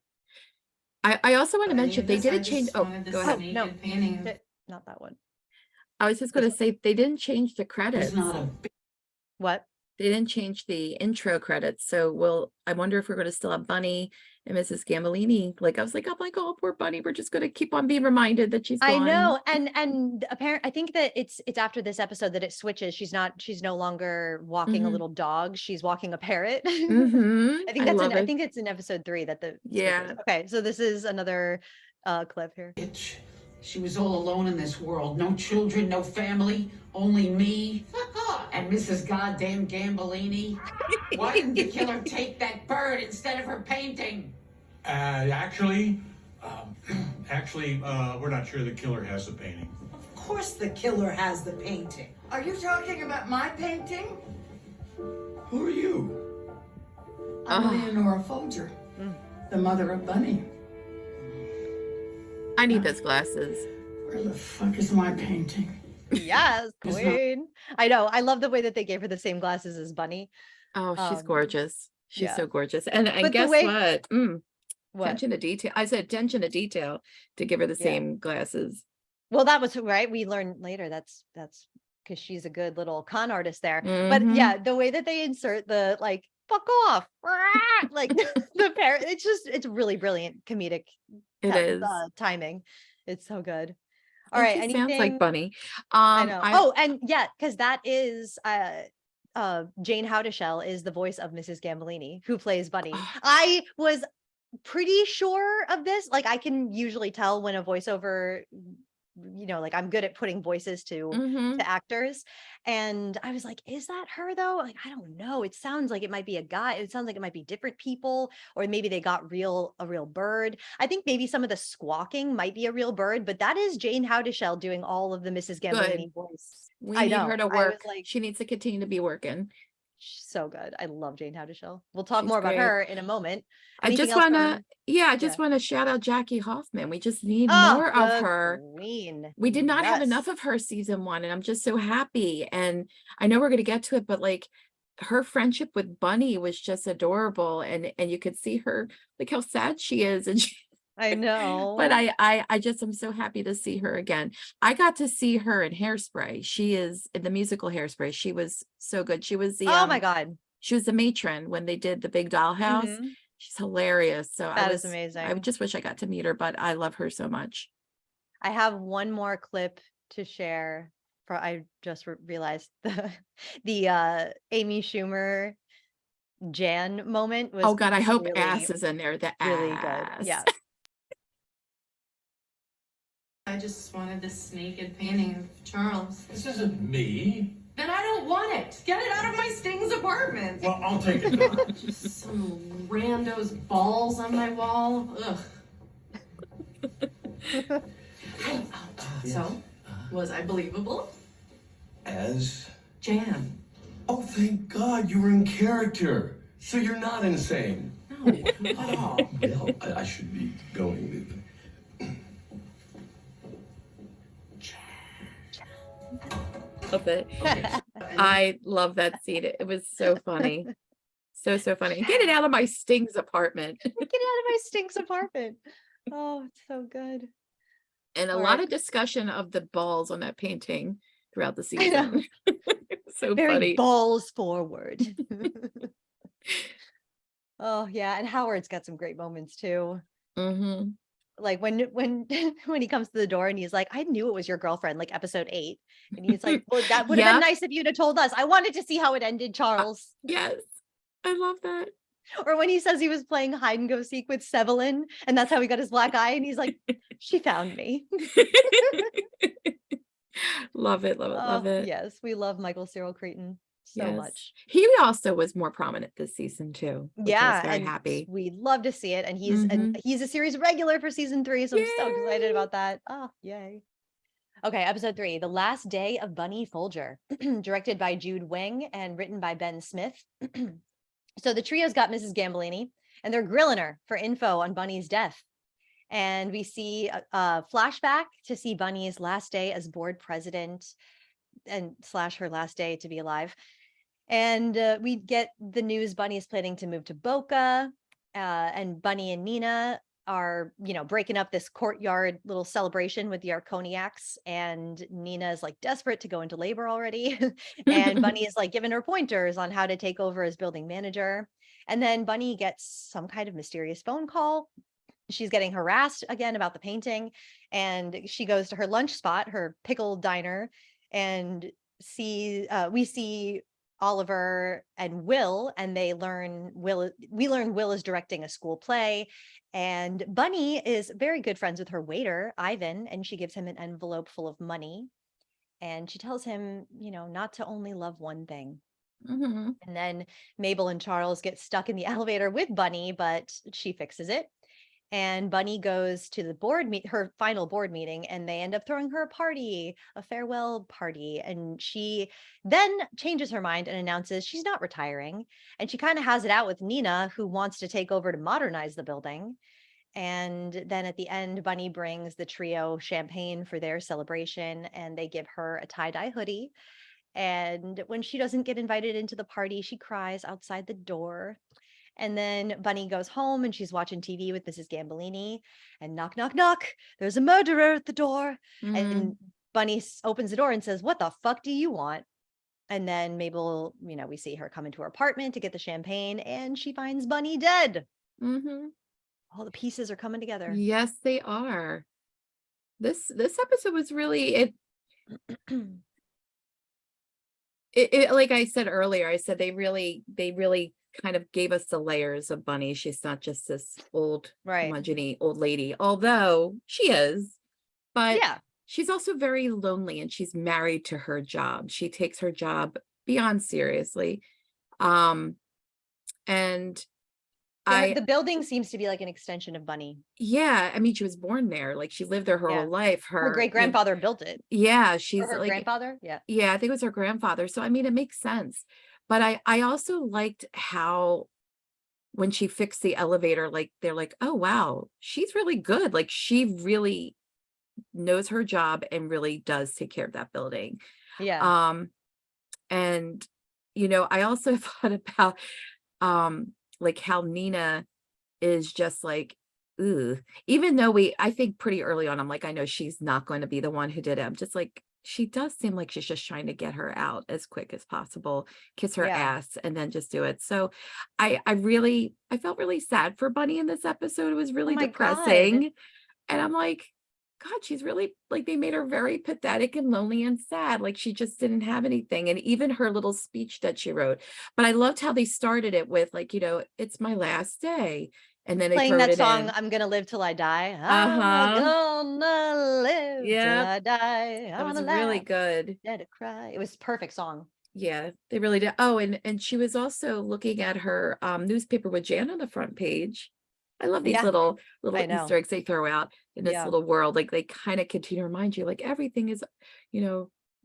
I also want to mention they didn't change. Oh, go Oh ahead. no, not that one. I was just going to say they didn't change the There's credits. not a What? They didn't change the intro credits. So I wonder if we're going to still have Bunny and Mrs. Gambolini. Like I was like, oh my God, poor Bunny. We're just going to keep on being reminded that she's I gone. know, and apparently, I think that it's after this episode that it switches. She's no longer walking a Hmm. little dog. She's walking a parrot. Hmm. I love I it. think it's in episode 3 that the switches. Yeah. Okay, so this is another clip here. Bitch. She was all alone in this world. No children, no family, only me and Mrs. Goddamn Gambolini. Why didn't the killer take that bird instead of her painting? Actually, we're not sure the killer has the painting. Of course the killer has the painting. Are you talking about my painting? Who are you? I'm Leonora Folger, the mother of Bunny. I need those glasses. Where the fuck is my painting? Yes, It's not- queen. I know. I love the way that they gave her the same glasses as Bunny. Oh, she's Um, gorgeous. She's so gorgeous. And But the guess way what? what? Attention to detail. I said attention to detail to give her the Yeah. same glasses. Well, that was right. We learned later that's because she's a good little con artist there. But Mhm. yeah, the way that they insert the like "fuck off," like the parrot, it's really brilliant comedic It is. timing. It's so good. All And right, she sounds like anything Bunny. I know. I Oh, and yeah, because that is Jane Howdishell is the voice of Mrs. Gambolini, who plays Bunny. I was pretty sure of this. Like I can usually tell when a voiceover, like I'm good at putting voices mhm. to actors. And I was like, is that her though? Like, I don't know. It sounds like it might be a guy. It sounds like it might be different people, or maybe they got a real bird. I think maybe some of the squawking might be a real bird, but that is Jane Howdishell doing all of the Mrs. Good. Gambolini voice. We I need know. her to I was work. like, She needs to continue to be working. she's so good. I love Jane Howdishell. We'll talk She's more about great. her in a moment. I Anything just else want to, from I just want to shout out Jackie Hoffman. We just need Oh, more of the her. queen. We did not have Yes. enough of her season 1, and I'm just so happy. And I know we're going to get to it, but like her friendship with Bunny was just adorable, and you could see her like how sad she is, and I know. but I just am so happy to see her again. I got to see her in Hairspray. She is in the musical Hairspray. She was so good. She was the Oh my God. she was the matron when they did the big dollhouse. Mhm. She's hilarious. So That is I amazing. just wish I got to meet her, but I love her so much. I have one more clip to share. I just realized the Amy Schumer Jan moment was Oh God, I hope really, ass is in there. The really ass. good. Yeah. I just wanted this naked painting of Charles. This isn't me. Then I don't want it. Get it out of my Stings apartment. Well, I'll take it back. Just some rando's balls on my wall. Ugh. Hey, so, was I believable? As? Jan. Oh, thank God you were in character. So you're not insane. No. Oh. Well, I should be going. Love it. Okay. I love that scene. It was so funny. So funny. Get it out of my Stings apartment. Get it out of my Stinks apartment. Oh, it's so good. And a All lot right. of discussion of the balls on that painting throughout the I know. season. So Very funny. balls forward. Oh yeah, and Howard's got some great moments too. Mm-hmm. Like when when he comes to the door and he's like, I knew it was your girlfriend, like episode 8. And he's like, well, that would have been Yep. nice if you'd have told us. I wanted to see how it ended, Charles. Yes. I love that. Or when he says he was playing hide and go seek with Sevelin, and that's how he got his black eye, and he's like, she found me. Love it. Love Oh, it. yes, we love Michael Cyril Creighton so Yes. much. He also was more prominent this season too. Which I Yeah, was very and happy. we love to see it. And he's a series regular for season 3, so I'm so excited Yay. about that. Oh, yay. Okay, episode 3, The Last Day of Bunny Folger, directed by Jude Wing and written by Ben Smith. So the trio's got Mrs. Gambolini, and they're grilling her for info on Bunny's death. And we see a flashback to see Bunny's last day as board president and / her last day to be alive. And we get the news Bunny is planning to move to Boca, and Bunny and Nina are, breaking up this courtyard little celebration with the Arconiacs, and Nina is like desperate to go into labor already. And Bunny is like giving her pointers on how to take over as building manager. And then Bunny gets some kind of mysterious phone call. She's getting harassed again about the painting, and she goes to her lunch spot, her pickle diner, and we see Oliver and Will, and we learn Will is directing a school play, and Bunny is very good friends with her waiter, Ivan, and she gives him an envelope full of money, and she tells him, not to only love one thing. Mm-hmm. And then Mabel and Charles get stuck in the elevator with Bunny, but she fixes it. And Bunny goes to the her final board meeting, and they end up throwing her a party, a farewell party. And she then changes her mind and announces she's not retiring. And she kind of has it out with Nina, who wants to take over to modernize the building. And then at the end, Bunny brings the trio champagne for their celebration, and they give her a tie-dye hoodie. And when she doesn't get invited into the party, she cries outside the door. And then Bunny goes home and she's watching TV with Mrs. Gambolini, and knock, knock, knock. There's a murderer at the door. And Bunny opens the door and says, "What the fuck do you want?" And then Mabel, we see her come into her apartment to get the champagne, and she finds Bunny dead. All the pieces are coming together. Yes, they are. This episode was really it like I said earlier, I said they really kind of gave us the layers of Bunny. She's not just this old homogeneous old lady, although she is, but she's also very lonely, and she's married to her job. She takes her job beyond seriously. And the building seems to be like an extension of Bunny. Yeah, I mean, she was born there. Like, she lived there her whole life. Her great grandfather built it. Yeah, she's her like grandfather. Yeah, I think it was her grandfather. So I mean, it makes sense. But I also liked how when she fixed the elevator, like they're like, oh wow, she's really good. Like, she really knows her job and really does take care of that building. Yeah. And I also thought about like how Nina is just like, ooh, even though I think pretty early on, I'm like, I know she's not going to be the one who did it. I'm just like, she does seem like she's just trying to get her out as quick as possible, kiss her ass, and then just do it. So I felt really sad for Bunny in this episode. It was really depressing. God. And I'm like, God, she's really, like, they made her very pathetic and lonely and sad. Like, she just didn't have anything. And even her little speech that she wrote. But I loved how they started it with, like, it's my last day. And then they playing throw that it song, in. "I'm gonna live till I die." I'm gonna live till I die. That was really good. Let it cry. It was a perfect song. Yeah, they really did. Oh, and she was also looking at her newspaper with Jan on the front page. I love these little Easter eggs they throw out in this little world. Like, they kind of continue to remind you, like, everything is,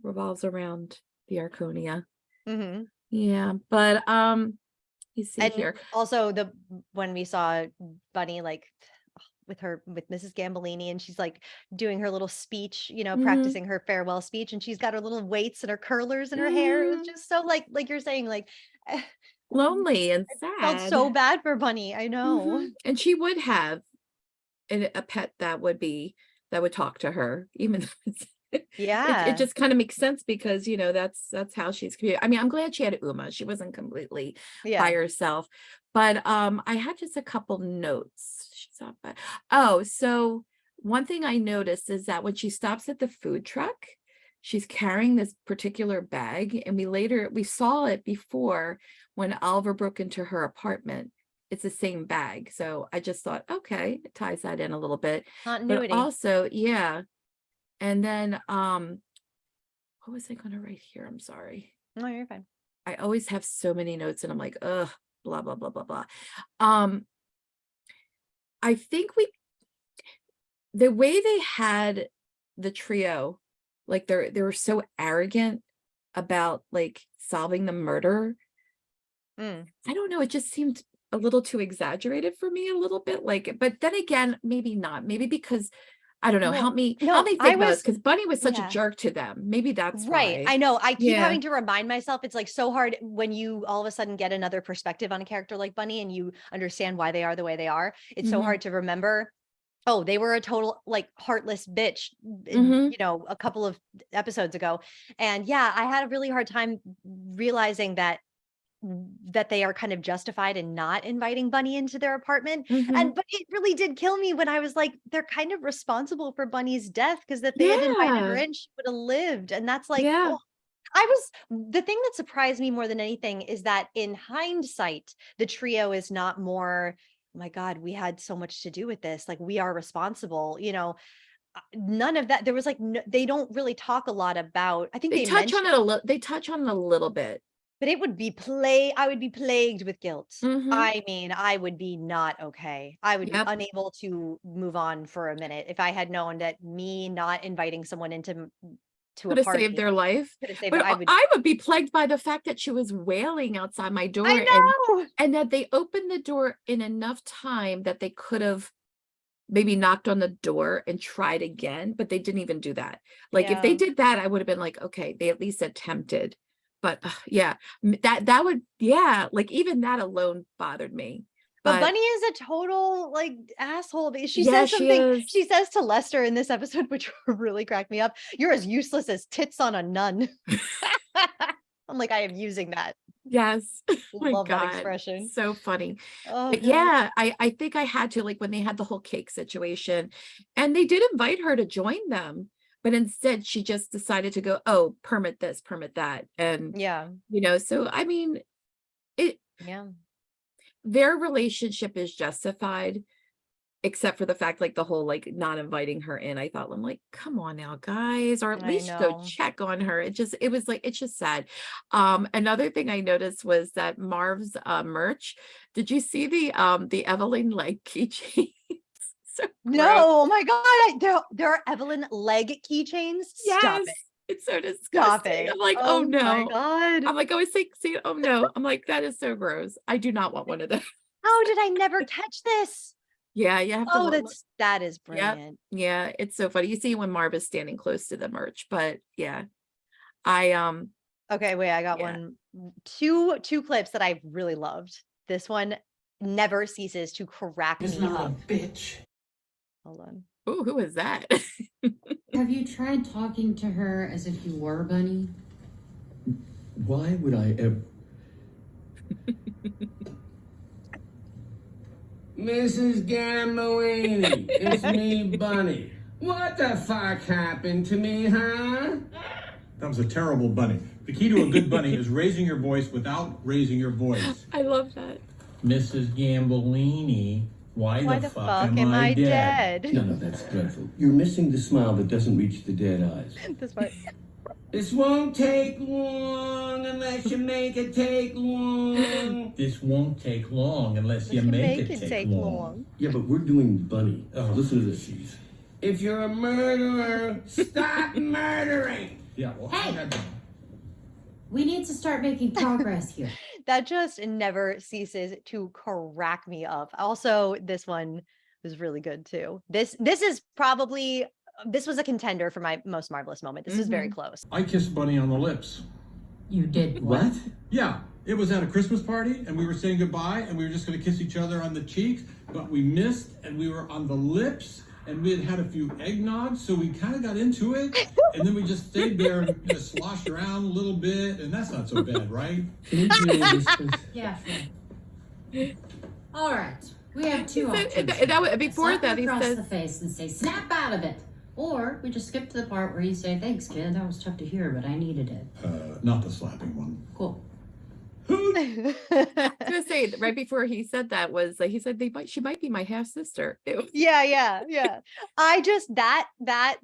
revolves around the Arconia. Yeah, but you see here. Also, when we saw Bunny, like, with Mrs. Gambolini, and she's like doing her little speech, practicing her farewell speech, and she's got her little weights and her curlers in her hair. It was just so like you're saying, like, lonely and sad. I felt so bad for Bunny. I know. And she would have a pet that would talk to her, even though it just kind of makes sense because that's how she's communicating. I mean, I'm glad she had Uma. She wasn't completely by herself. But I had just a couple notes. She's not bad. Oh, so one thing I noticed is that when she stops at the food truck, she's carrying this particular bag, and we saw it before when Oliver broke into her apartment. It's the same bag. So I just thought, okay, it ties that in a little bit. Continuity. But also, and then what was I going to write here? I'm sorry. No, you're fine. I always have so many notes, and I'm like, ugh, blah, blah, blah, blah, blah. I think the way they had the trio, like they were so arrogant about like solving the murder. I don't know. It just seemed a little too exaggerated for me a little bit. Like, but then again, maybe not. Maybe because I don't know. Help me think about this, because Bunny was such a jerk to them. Maybe that's right. Why. I know. I keep having to remind myself. It's like so hard when you all of a sudden get another perspective on a character like Bunny and you understand why they are the way they are. It's so hard to remember. Oh, they were a total like heartless bitch, a couple of episodes ago. And I had a really hard time realizing that they are kind of justified in not inviting Bunny into their apartment. But it really did kill me when I was like, they're kind of responsible for Bunny's death, because if they had invited her in, she would have lived. And that's like, the thing that surprised me more than anything is that in hindsight, the trio is not more, oh my God, we had so much to do with this. Like, we are responsible, none of that. There was like, they don't really talk a lot about, I think they touch on it they touch on it a little bit. But it would be I would be plagued with guilt. I mean, I would be not okay. I would be unable to move on for a minute if I had known that me not inviting someone into a party saved their life. But I would be plagued by the fact that she was wailing outside my door. I know. And that they opened the door in enough time that they could have maybe knocked on the door and tried again, but they didn't even do that. Like, if they did that, I would have been like, okay, they at least attempted. But yeah, that would, yeah, like even that alone bothered me. But Bunny is a total like asshole because she Yeah, says she something. is. She says to Lester in this episode, which really cracked me up. You're as useless as tits on a nun. I'm like, I am using that. Yes. Oh my Love that God. expression. So funny. Oh, But God. yeah, I think I had to, like when they had the whole cake situation, and they did invite her to join them, but instead she just decided to go, oh, permit this, permit that. And Yeah. so I mean, Yeah. their relationship is justified, except for the fact, like the whole like not inviting her in. I thought, I'm like, come on now, guys, or at I least go know. check on her. It was like, it's just sad. Another thing I noticed was that Marv's merch. Did you see the Evelyn like keychains? So No, gross. oh my God. There are Evelyn leg keychains. Stop Yes, it. it's so Stop disgusting. it. I'm like, Oh oh my no. God. I'm like, I was like, see, oh no. I'm like, that is so gross. I do not want one of those. How did I never catch this? Yeah, you have to Oh, look. that is Yep. brilliant. Yeah, it's so funny. You see when Marv is standing close to the merch, but yeah. I Okay, wait, I got Yeah. two clips that I really loved. This one never ceases to crack Is me not up. a bitch. Hold on. Oh, who is that? Have you tried talking to her as if you were Bunny? Why would I ever? Mrs. Gambolini, it's me, Bunny. What the fuck happened to me, huh? That was a terrible bunny. The key to a good bunny is raising your voice without raising your voice. I love that. Mrs. Gambolini, why Why the the fuck fuck am I dead? No, that's dreadful. You're missing the smile that doesn't reach the dead eyes. This part. This won't take long unless you make it take long. This won't take long unless you make it take long. Yeah, but we're doing Bunny. Oh, Listen to this. jeez. If you're a murderer, stop murdering. Yeah, well, Hey! I got We need to start making progress here. That just never ceases to crack me up. Also, this one was really good too. This was a contender for my most marvelous moment. This is very close. I kissed Bunny on the lips. You did What? Yeah, it was at a Christmas party, and we were saying goodbye, and we were just going to kiss each other on the cheeks, but we missed, and we were on the lips, and we had a few eggnogs, so we kind of got into it, and then we just stayed there and just sloshed around a little bit, and that's not so bad, right? Can we do this? Yeah, sure. All right. We have two options. Before Slap that, her he across says, the face and say, snap out of it. Or we just skip to the part where you say, thanks, kid. That was tough to hear, but I needed it. Not the slapping one. Cool. I was gonna say right before he said that was like he said she might be my half sister. Yeah. I just that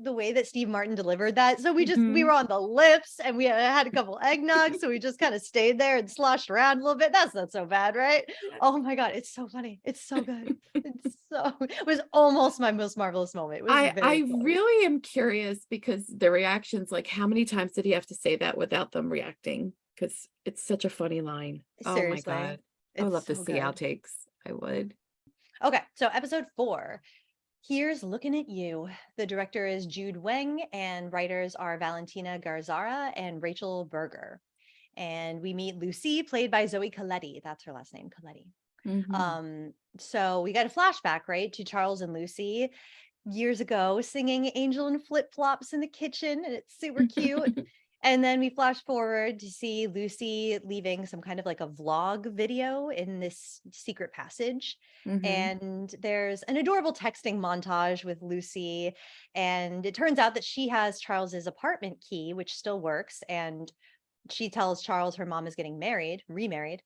the way that Steve Martin delivered that. So we were on the lips and we had a couple eggnogs, so we just kind of stayed there and sloshed around a little bit. That's not so bad, right? Oh my God, it's so funny. It's so good. It was almost my most marvelous moment. It was I very close. really am curious because the reactions, like how many times did he have to say that without them reacting? Because it's such a funny line. Seriously, oh my God. I would love to see outtakes. I would. Okay, so episode 4. Here's Looking at You. The director is Jude Weng and writers are Valentina Garzara and Rachel Berger. And we meet Lucy, played by Zoe Coletti. That's her last name, Coletti. So we got a flashback, right, to Charles and Lucy years ago singing Angel in Flip Flops in the kitchen, and it's super cute. And then we flash forward to see Lucy leaving some kind of like a vlog video in this secret passage. And there's an adorable texting montage with Lucy. And it turns out that she has Charles's apartment key, which still works. And she tells Charles her mom is getting remarried.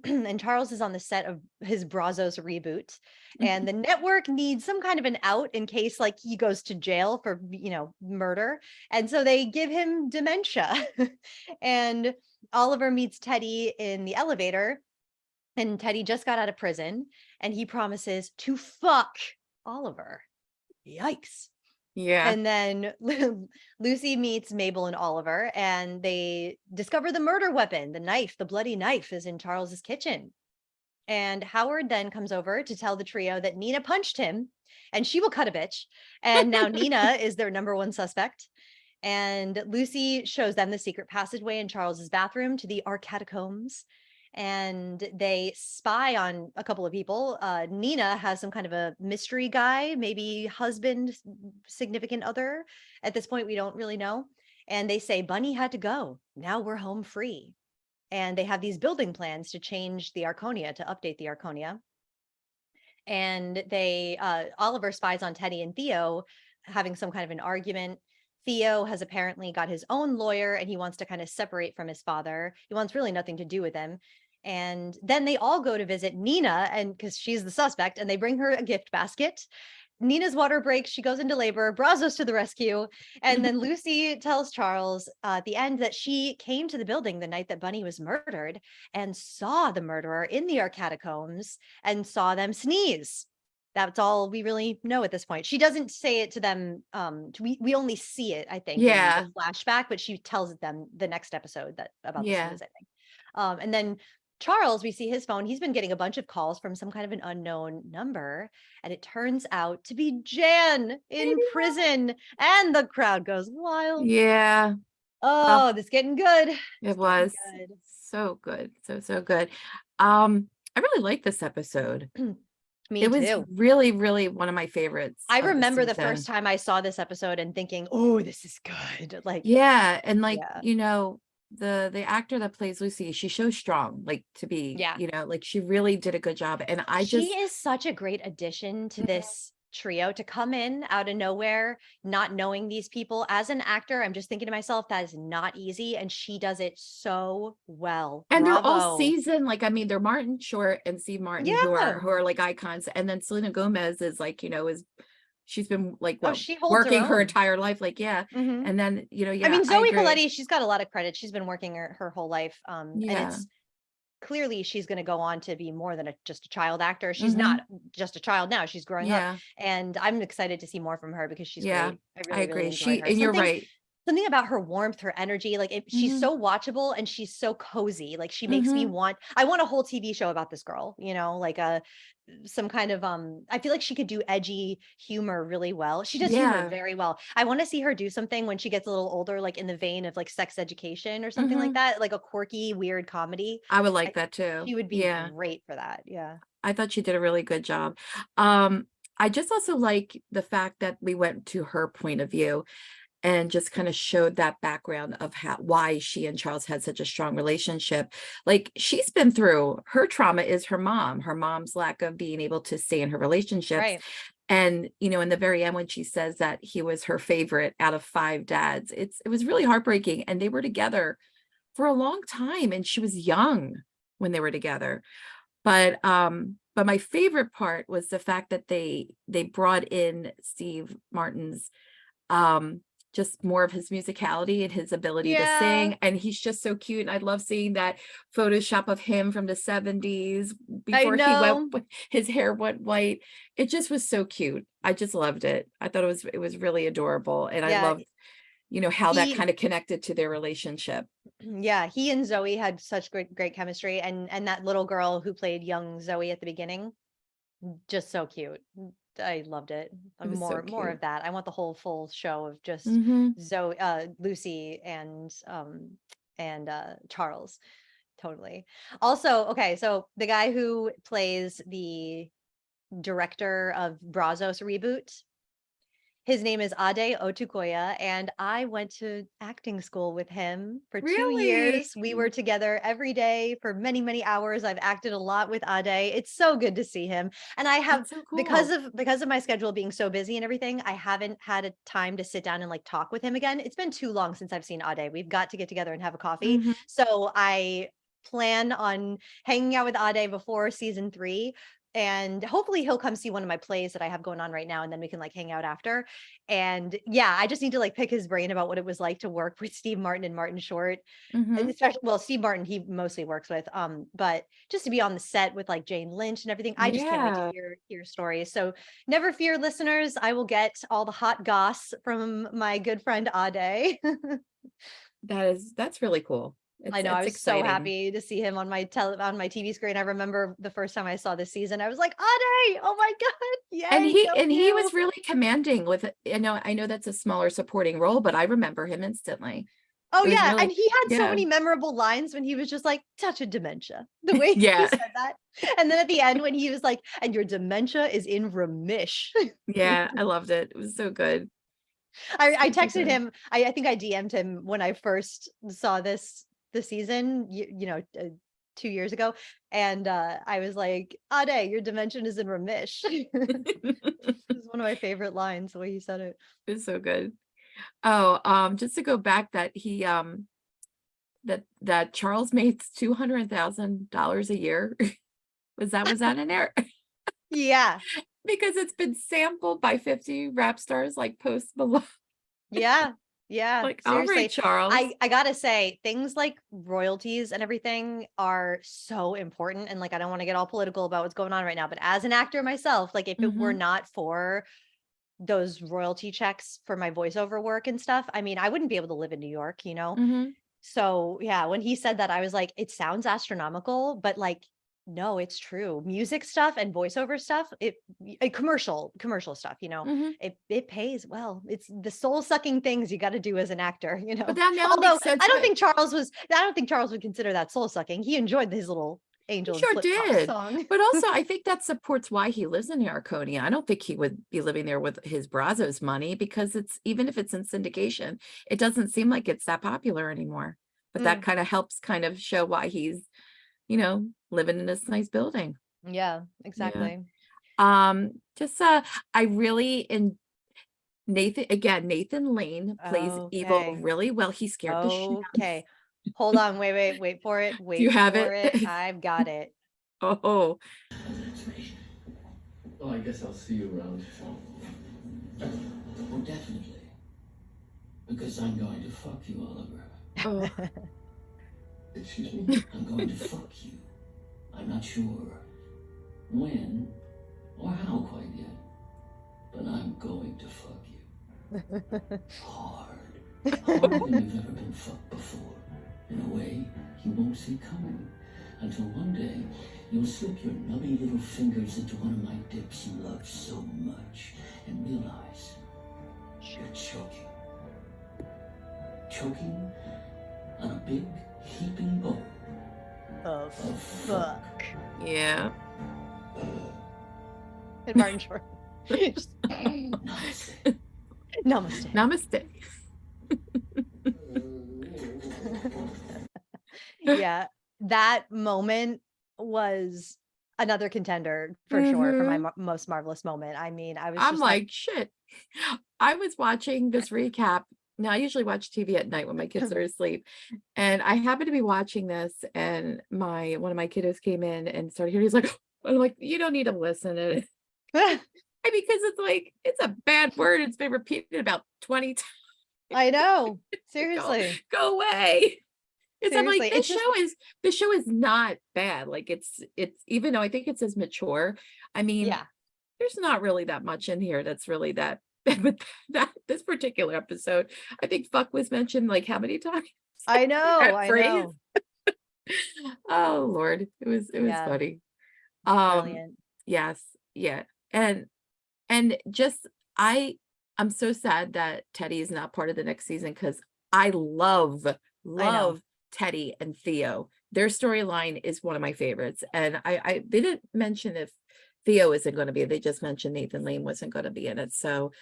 And Charles is on the set of his Brazos reboot, and the network needs some kind of an out in case like he goes to jail for, murder. And so they give him dementia. And Oliver meets Teddy in the elevator, and Teddy just got out of prison and he promises to fuck Oliver. Yikes. Yeah. And then Lucy meets Mabel and Oliver, and they discover the murder weapon. The bloody knife is in Charles's kitchen. And Howard then comes over to tell the trio that Nina punched him and she will cut a bitch. And now Nina is their number one suspect. And Lucy shows them the secret passageway in Charles's bathroom to the catacombs. And they spy on a couple of people. Nina has some kind of a mystery guy, maybe husband, significant other. At this point, we don't really know. And they say, Bunny had to go. Now we're home free. And they have these building plans to change the Arconia, to update the Arconia. And they, Oliver spies on Teddy and Theo having some kind of an argument. Theo has apparently got his own lawyer and he wants to kind of separate from his father. He wants really nothing to do with him. And then they all go to visit Nina, and because she's the suspect, and they bring her a gift basket. Nina's water breaks. She goes into labor. Brazos to the rescue. And then Lucy tells Charles at the end that she came to the building the night that Bunny was murdered and saw the murderer in the catacombs and saw them sneeze. That's all we really know at this point. She doesn't say it to them. We only see it, I think, in the flashback, but she tells them the next episode about the sneeze, I think. And then Charles, we see his phone. He's been getting a bunch of calls from some kind of an unknown number. And it turns out to be Jan in prison. And the crowd goes wild. Yeah. Oh, this is getting good. It was so good. So good. I really like this episode. Me it too. was really, really one of my favorites. I remember the first time I saw this episode and thinking, oh, this is good. Like, yeah. And like, you know, the actor that plays Lucy, she shows strong, like to be, you know, like she really did a good job. And she is such a great addition to this trio, to come in out of nowhere, not knowing these people. As an actor, I'm just thinking to myself, that is not easy. And she does it so well. And they're all seasoned. Like, I mean, they're Martin Short and Steve Martin, who are like icons. And then Selena Gomez is like, you know, she's been like working her entire life, like and then you know I mean, Zoe Coletti, she's got a lot of credit. She's been working her whole life, and it's clearly she's going to go on to be more than just a child actor. She's not just a child now, she's growing up, and I'm excited to see more from her because she's great. I agree. And you're right, something about her warmth, her energy, like she's so watchable and she's so cozy. Like she makes me I want a whole TV show about this girl, you know, like some kind of I feel like she could do edgy humor really well. She does humor very well. I want to see her do something when she gets a little older, like in the vein of like Sex Education or something like that, like a quirky, weird comedy. I would like that too. She would be great for that. Yeah. I thought she did a really good job. I just also like the fact that we went to her point of view and just kind of showed that background of why she and Charles had such a strong relationship. Like she's been through, her trauma is her mom's lack of being able to stay in her relationships. Right. And, you know, in the very end, when she says that he was her favorite out of 5 dads, it was really heartbreaking. And they were together for a long time. And she was young when they were together. But my favorite part was the fact that they brought in Steve Martin's, just more of his musicality and his ability to sing. And he's just so cute. And I love seeing that Photoshop of him from the 70s before his hair went white. It just was so cute. I just loved it. I thought it was really adorable. And I loved, you know, how that kind of connected to their relationship. Yeah. He and Zoe had such great chemistry. And that little girl who played young Zoe at the beginning, just so cute. I loved it. More of that. I want the whole full show of just Zoe, Lucy, and Charles. Totally. Also, okay, so the guy who plays the director of Brazos reboot, his name is Ade Otukoya, and I went to acting school with him for 2 years. We were together every day for many, many hours. I've acted a lot with Ade. It's so good to see him. And I have, because of my schedule being so busy and everything, I haven't had a time to sit down and like talk with him again. It's been too long since I've seen Ade. We've got to get together and have a coffee. So I plan on hanging out with Ade before season 3. And hopefully he'll come see one of my plays that I have going on right now. And then we can like hang out after. And yeah, I just need to like pick his brain about what it was like to work with Steve Martin and Martin Short. And especially, well, Steve Martin, he mostly works with, but just to be on the set with like Jane Lynch and everything, I just can't wait to hear stories. So never fear, listeners, I will get all the hot goss from my good friend Ade. That's really cool. I know. I It's was so exciting. happy to see him on my TV screen. I remember the first time I saw this season, I was like, Ade, oh my God, And yay, he go and he was you. really commanding with it. I know that's a smaller supporting role, but I remember him instantly. Oh It was yeah, really, and he had so yeah. many memorable lines when he was just like, touch of dementia, the way he Yeah. said that. And then at the end when he was like, and your dementia is in remission. Yeah, I loved it. It was so good. I Super texted good. him. I think I DM'd him when I first saw this season, 2 years ago, and I was like, "Ade, your dimension is in remission." This is one of my favorite lines, the way he said it. It's so good. Oh, just to go back that he that Charles made $200,000 a year. Was that in there? Yeah, Because it's been sampled by 50 rap stars like Post Malone. yeah, yeah. Like, all right, Seriously, Charles. I gotta say, things like royalties and everything are so important. And like, I don't want to get all political about what's going on right now, but as an actor myself, like, if it were Mhm. not for those royalty checks for my voiceover work and stuff, I mean, I wouldn't be able to live in New York, you know? Mhm. So yeah, when he said that, I was like, it sounds astronomical, but like, no, it's true. Music stuff and voiceover stuff, commercial stuff, Mhm. it pays well. It's the soul sucking things you got to do as an actor, But that now Although makes sense. I don't think Charles would consider that soul sucking. He enjoyed his little He angel and sure flip flop did. song. But also, I think that supports why he lives in Arconia. I don't think he would be living there with his Brazos money because it's even if it's in syndication, it doesn't seem like it's that popular anymore. But that Mm, kind of helps kind of show why he's, living in this nice building. yeah, Yeah. exactly. Just I really in Nathan Lane plays evil Okay. really well. He scared the shit out of me. Okay. Hold on. Wait for it. Do you Wait have for it? it. I've got it. Oh, That's me. Well, I guess I'll see you around. Oh, definitely. Because I'm going to fuck you, Oliver. oh. Excuse me? I'm going to fuck you. I'm not sure when or how quite yet, but I'm going to fuck you. Hard. Harder than you've ever been fucked before. In a way you won't see coming. Until one day, you'll slip your nubby little fingers into one of my dips you love so much and realize you're choking. Choking on a big, heaping bowl Oh, of fuck. Yeah. And Martin Short. Namaste. Namaste. Namaste. Yeah, that moment was another contender for sure for my most marvelous moment. I mean, I was I'm just like, shit. I was watching this recap. Now, I usually watch TV at night when my kids are asleep. And I happened to be watching this, and one of my kiddos came in and started hearing. He's like, I'm like, you don't need to listen to it. Because it's like, it's a bad word. It's been repeated about 20 times. I know. Seriously. Go away. It's I'm like, Seriously, this show is not bad. Like it's even though I think it says mature. I mean, yeah. there's not really that much in here that's really that but that this particular episode, I think fuck was mentioned like how many times? I know. That I phrase. know. Oh Lord, it was Yeah. funny. Brilliant. Yes, yeah. And just I'm so sad that Teddy is not part of the next season because I love Teddy and Theo. Their storyline is one of my favorites. And I they didn't mention if Theo isn't going to be, they just mentioned Nathan Lane wasn't going to be in it. So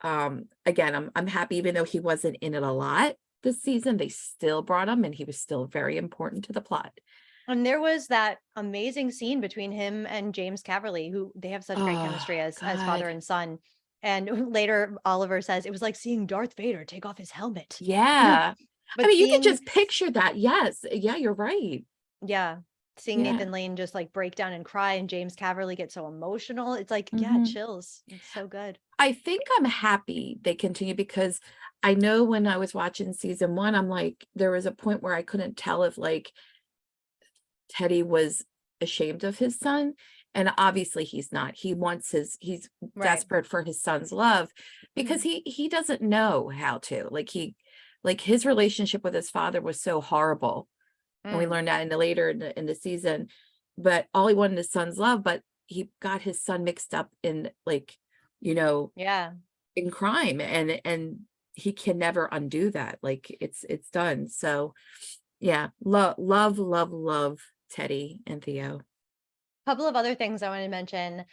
again, I'm happy, even though he wasn't in it a lot this season, they still brought him and he was still very important to the plot. And there was that amazing scene between him and James Caverly, who they have such great chemistry as father and son. And later Oliver says it was like seeing Darth Vader take off his helmet. Yeah. But I mean, you can just picture that. Yes. Yeah, you're right. Yeah. Seeing Yeah. Nathan Lane just like break down and cry and James Caverly get so emotional. It's like, yeah, Mhm. chills. It's so good. I think I'm happy they continue because I know when I was watching season 1, I'm like, there was a point where I couldn't tell if like Teddy was ashamed of his son. And obviously he's not. He's Right. desperate for his son's love because he doesn't know how to. Like like his relationship with his father was so horrible. And we Mm. learned that later in the season, but all he wanted his son's love, but he got his son mixed up in like, Yeah. in crime, and he can never undo that. Like it's done. So yeah, love Teddy and Theo. Couple of other things I want to mention.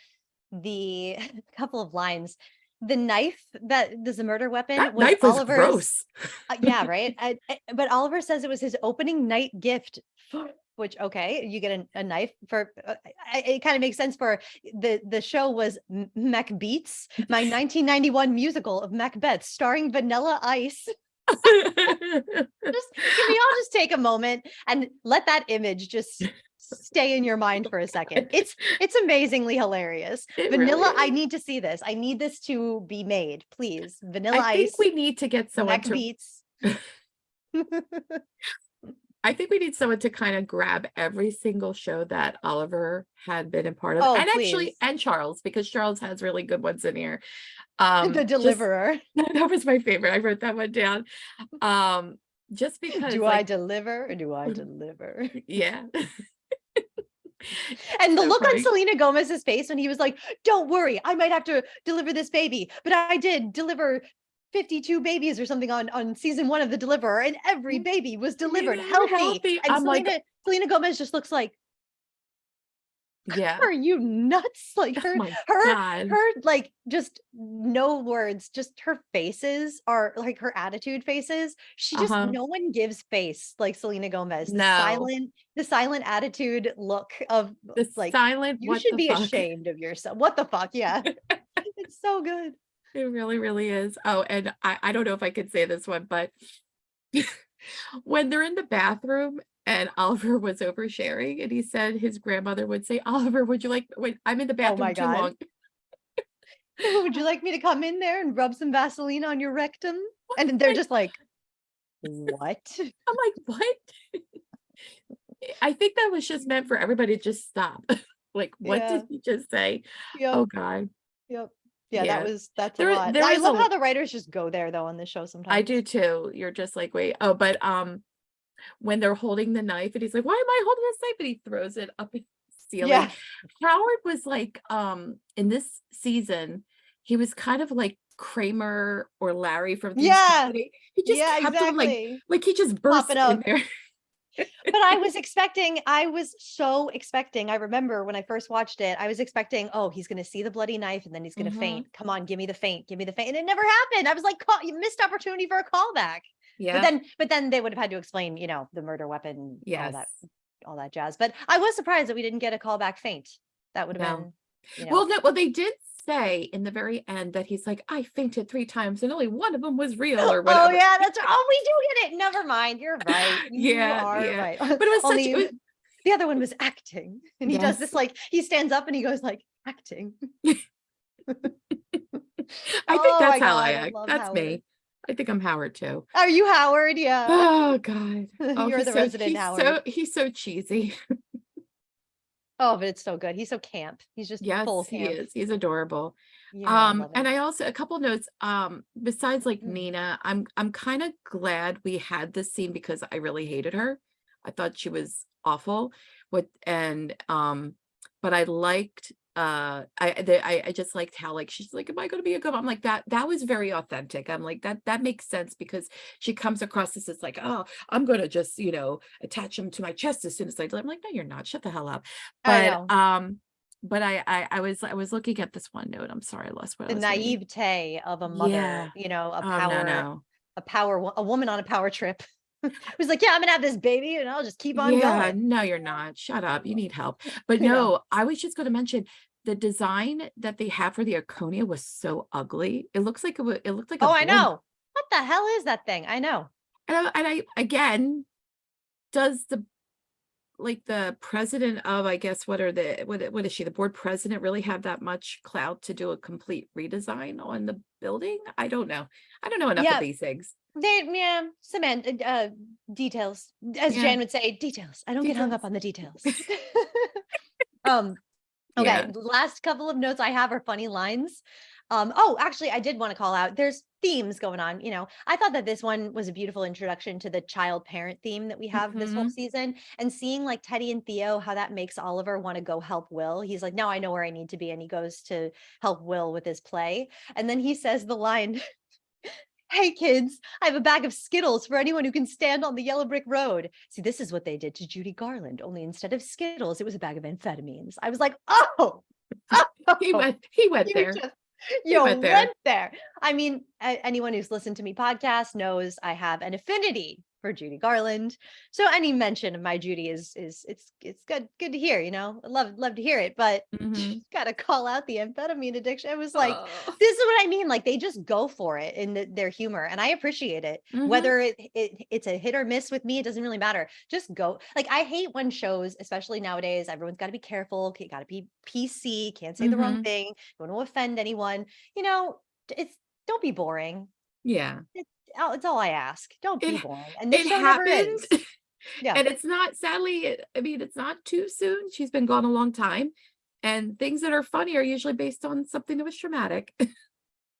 The couple of lines. The knife that is a murder weapon That was knife was Oliver's. gross. Yeah, right. But Oliver says it was his opening night gift. Which, okay, you get a knife for. It kind of makes sense for the show was Macbeths, my 1991 musical of Macbeth, starring Vanilla Ice. Just can we all just take a moment and let that image just stay in your mind for a second? It's amazingly hilarious. It Vanilla, really I is. need to see this. I need this to be made, please. Vanilla I think Ice, we need to get someone to Macbeths. I think we need someone to kind of grab every single show that Oliver had been a part of. Oh, And actually, please. and Charles, because Charles has really good ones in here. The Just Deliverer. that was my favorite. I wrote that one down. Just because Do I like, deliver or do I deliver? yeah. And the So look on funny. Selena Gomez's face when he was like, don't worry, I might have to deliver this baby, but I did deliver 52 babies or something on season 1 of The Deliverer, and every baby was delivered Yeah, they're healthy. And I'm like, Selena Gomez just looks like, yeah. are you nuts? Like Oh my her God. like just no words, just her faces are like her attitude faces. She just Uh-huh. no one gives face like Selena Gomez. No. The silent attitude look of The like silent you what should the be fuck. ashamed of yourself. What the fuck? Yeah. It's so good. It really, really is. Oh, and I don't know if I could say this one, but when they're in the bathroom and Oliver was oversharing and he said his grandmother would say, Oliver, would you like, wait, I'm in the Oh bathroom my too God. long. Would you like me to come in there and rub some Vaseline on your rectum? And they're just like, what? I'm like, what? I think that was just meant for everybody to just stop. Like, what Yeah. did he just say? Yep. Oh God. Yep. Yeah, Yeah. that's a There lot. there I is love a how the writers just go there though on the show sometimes. I do too. You're just like, wait. Oh, but when they're holding the knife and he's like, why am I holding this knife? And he throws it up in the ceiling. Yeah. Howard was like, in this season, he was kind of like Kramer or Larry from Three's Yeah. Company. He just Yeah, kept on exactly. like he just burst Popping in up. there. But I was so expecting. I remember when I first watched it, I was expecting, oh, he's going to see the bloody knife and then he's going to Mhm. faint. Come on, give me the faint. Give me the faint. And it never happened. I was like, you missed opportunity for a callback. Yeah. But then they would have had to explain, the murder weapon, Yes. all that jazz. But I was surprised that we didn't get a callback faint. That would have No. been, Well, no, well, they did say in the very end that he's like, I fainted 3 times and only one of them was real or whatever. Oh yeah, that's right. Oh, we do get it. Never mind. You're right. You Yeah, are yeah. right. But it was such Only it the other one was acting. And he does this Yes. like he stands up and he goes like acting. I think Oh my that's how God, I I act. love That's Howard. me. I think I'm Howard too. Are you Howard? Yeah. Oh God. Oh, You're he's the so, resident he's Howard. so he's so cheesy. Oh, but it's so good. He's so camp. He's just Yes, full he camp. is. He's adorable. Yeah, I love And it. I also a couple notes. Besides like Mm. Nina, I'm kind of glad we had this scene because I really hated her. I thought she was awful. But I liked I just liked how like she's like, am I going to be a good mom? I'm like that was very authentic. I'm like that makes sense because she comes across this as like, oh, I'm going to just attach him to my chest as soon as I do. I'm like, no, you're not. Shut the hell up. I But know. but I was looking at this one note. I'm sorry, I lost what The I was reading. naivete of a mother, Yeah. a Oh, no. a woman on a power trip. Who's like, yeah, I'm gonna have this baby and I'll just keep on Yeah, going. no, you're not. Shut up. You need help. But You know. no, I was just going to mention the design that they have for the Arconia was so ugly. It looks like it looked like a Oh, I boy. know. What the hell is that thing? I know. And I again, does the president of, I guess, what is she? The board president really have that much clout to do a complete redesign on the building? I don't know. I don't know enough Yeah. of these things. Cement details, as Yeah. Jan would say, details. I don't get hung Details. up on the details. Okay, Yeah. last couple of notes I have are funny lines. Oh, actually, I did want to call out, there's themes going on. I thought that this one was a beautiful introduction to the child parent theme that we have this whole season. And seeing like Teddy and Theo, how that makes Oliver want to go help Will. He's like, now I know where I need to be. And he goes to help Will with his play. And then he says the line, hey kids, I have a bag of Skittles for anyone who can stand on the yellow brick road. See, this is what they did to Judy Garland, only instead of Skittles, it was a bag of amphetamines. I was like, oh, He went you there. just He went there. went there. I mean, anyone who's listened to me podcast knows I have an affinity for Judy Garland. So any mention of my Judy is it's good to hear, I love to hear it, but gotta call out the amphetamine addiction. I was like, this is what I mean. Like they just go for it in their humor, and I appreciate it. Whether it's a hit or miss with me, it doesn't really matter. Just go. Like I hate when shows, especially nowadays, everyone's got to be careful. You got to be PC. Can't say the wrong thing. Don't want to offend anyone. It's don't be boring. Yeah. It's all I ask. Don't be boring. And It this show never happened. is. Yeah. And it's not, sadly, I mean, it's not too soon. She's been gone a long time. And things that are funny are usually based on something that was traumatic.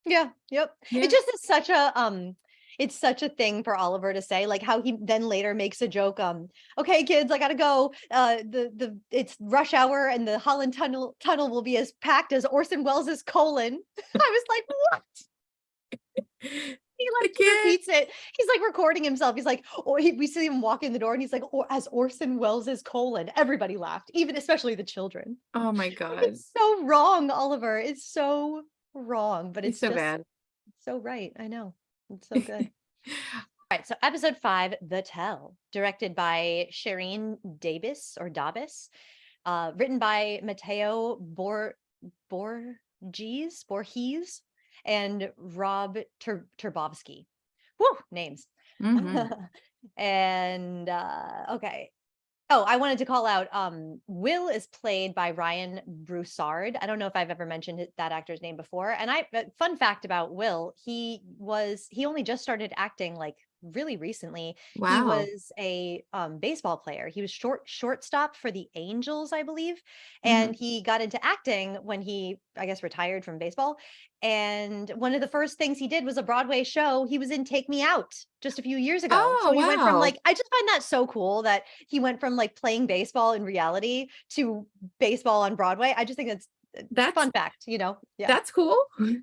Yeah. Yep. Yeah. It just is it's such a thing for Oliver to say, like how he then later makes a joke. Okay, kids, I gotta go. It's rush hour and the Holland tunnel will be as packed as Orson Welles' colon. I was like, what? He like repeats it. He's like recording himself. He's like, we see him walk in the door and he's like, as Orson Welles' colon. Everybody laughed, especially the children. Oh my God. It's so wrong, Oliver. It's so wrong, but it's so just bad. So right. I know. It's so good. All right. So episode 5, The Tell, directed by Shireen Dabis, written by Matteo Borges, and Rob Turbovsky. Woo, names. And okay. Oh, I wanted to call out Will is played by Ryan Broussard. I don't know if I've ever mentioned that actor's name before. And fun fact about Will, he only just started acting like really recently. Wow. He was a baseball player. He was shortstop for the Angels, I believe. And he got into acting when he, I guess, retired from baseball. And one of the first things he did was a Broadway show. He was in Take Me Out just a few years ago. Oh, so he went from wow. like, I just find that so cool that he went from like playing baseball in reality to baseball on Broadway. I just think that's fun fact, Yeah. That's cool.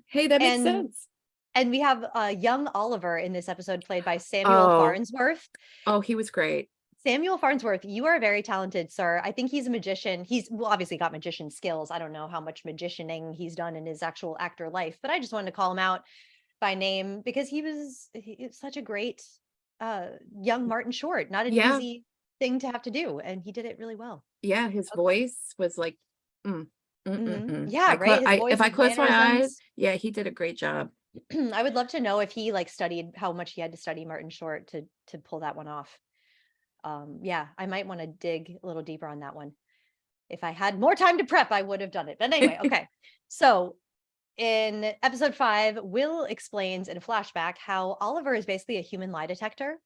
Hey, that makes sense. And we have young Oliver in this episode played by Samuel Farnsworth. Oh, he was great. Samuel Farnsworth, you are very talented, sir. I think he's a magician. He's obviously got magician skills. I don't know how much magicianing he's done in his actual actor life, but I just wanted to call him out by name because he was such a great young Martin Short. Not an easy thing to have to do, and he did it really well. Yeah, his voice was like, Yeah, right. If I close my eyes, yeah, he did a great job. I would love to know if he like studied how much he had to study Martin Short to pull that one off. Yeah, I might want to dig a little deeper on that one. If I had more time to prep, I would have done it. But anyway, okay. So in episode 5, Will explains in a flashback how Oliver is basically a human lie detector.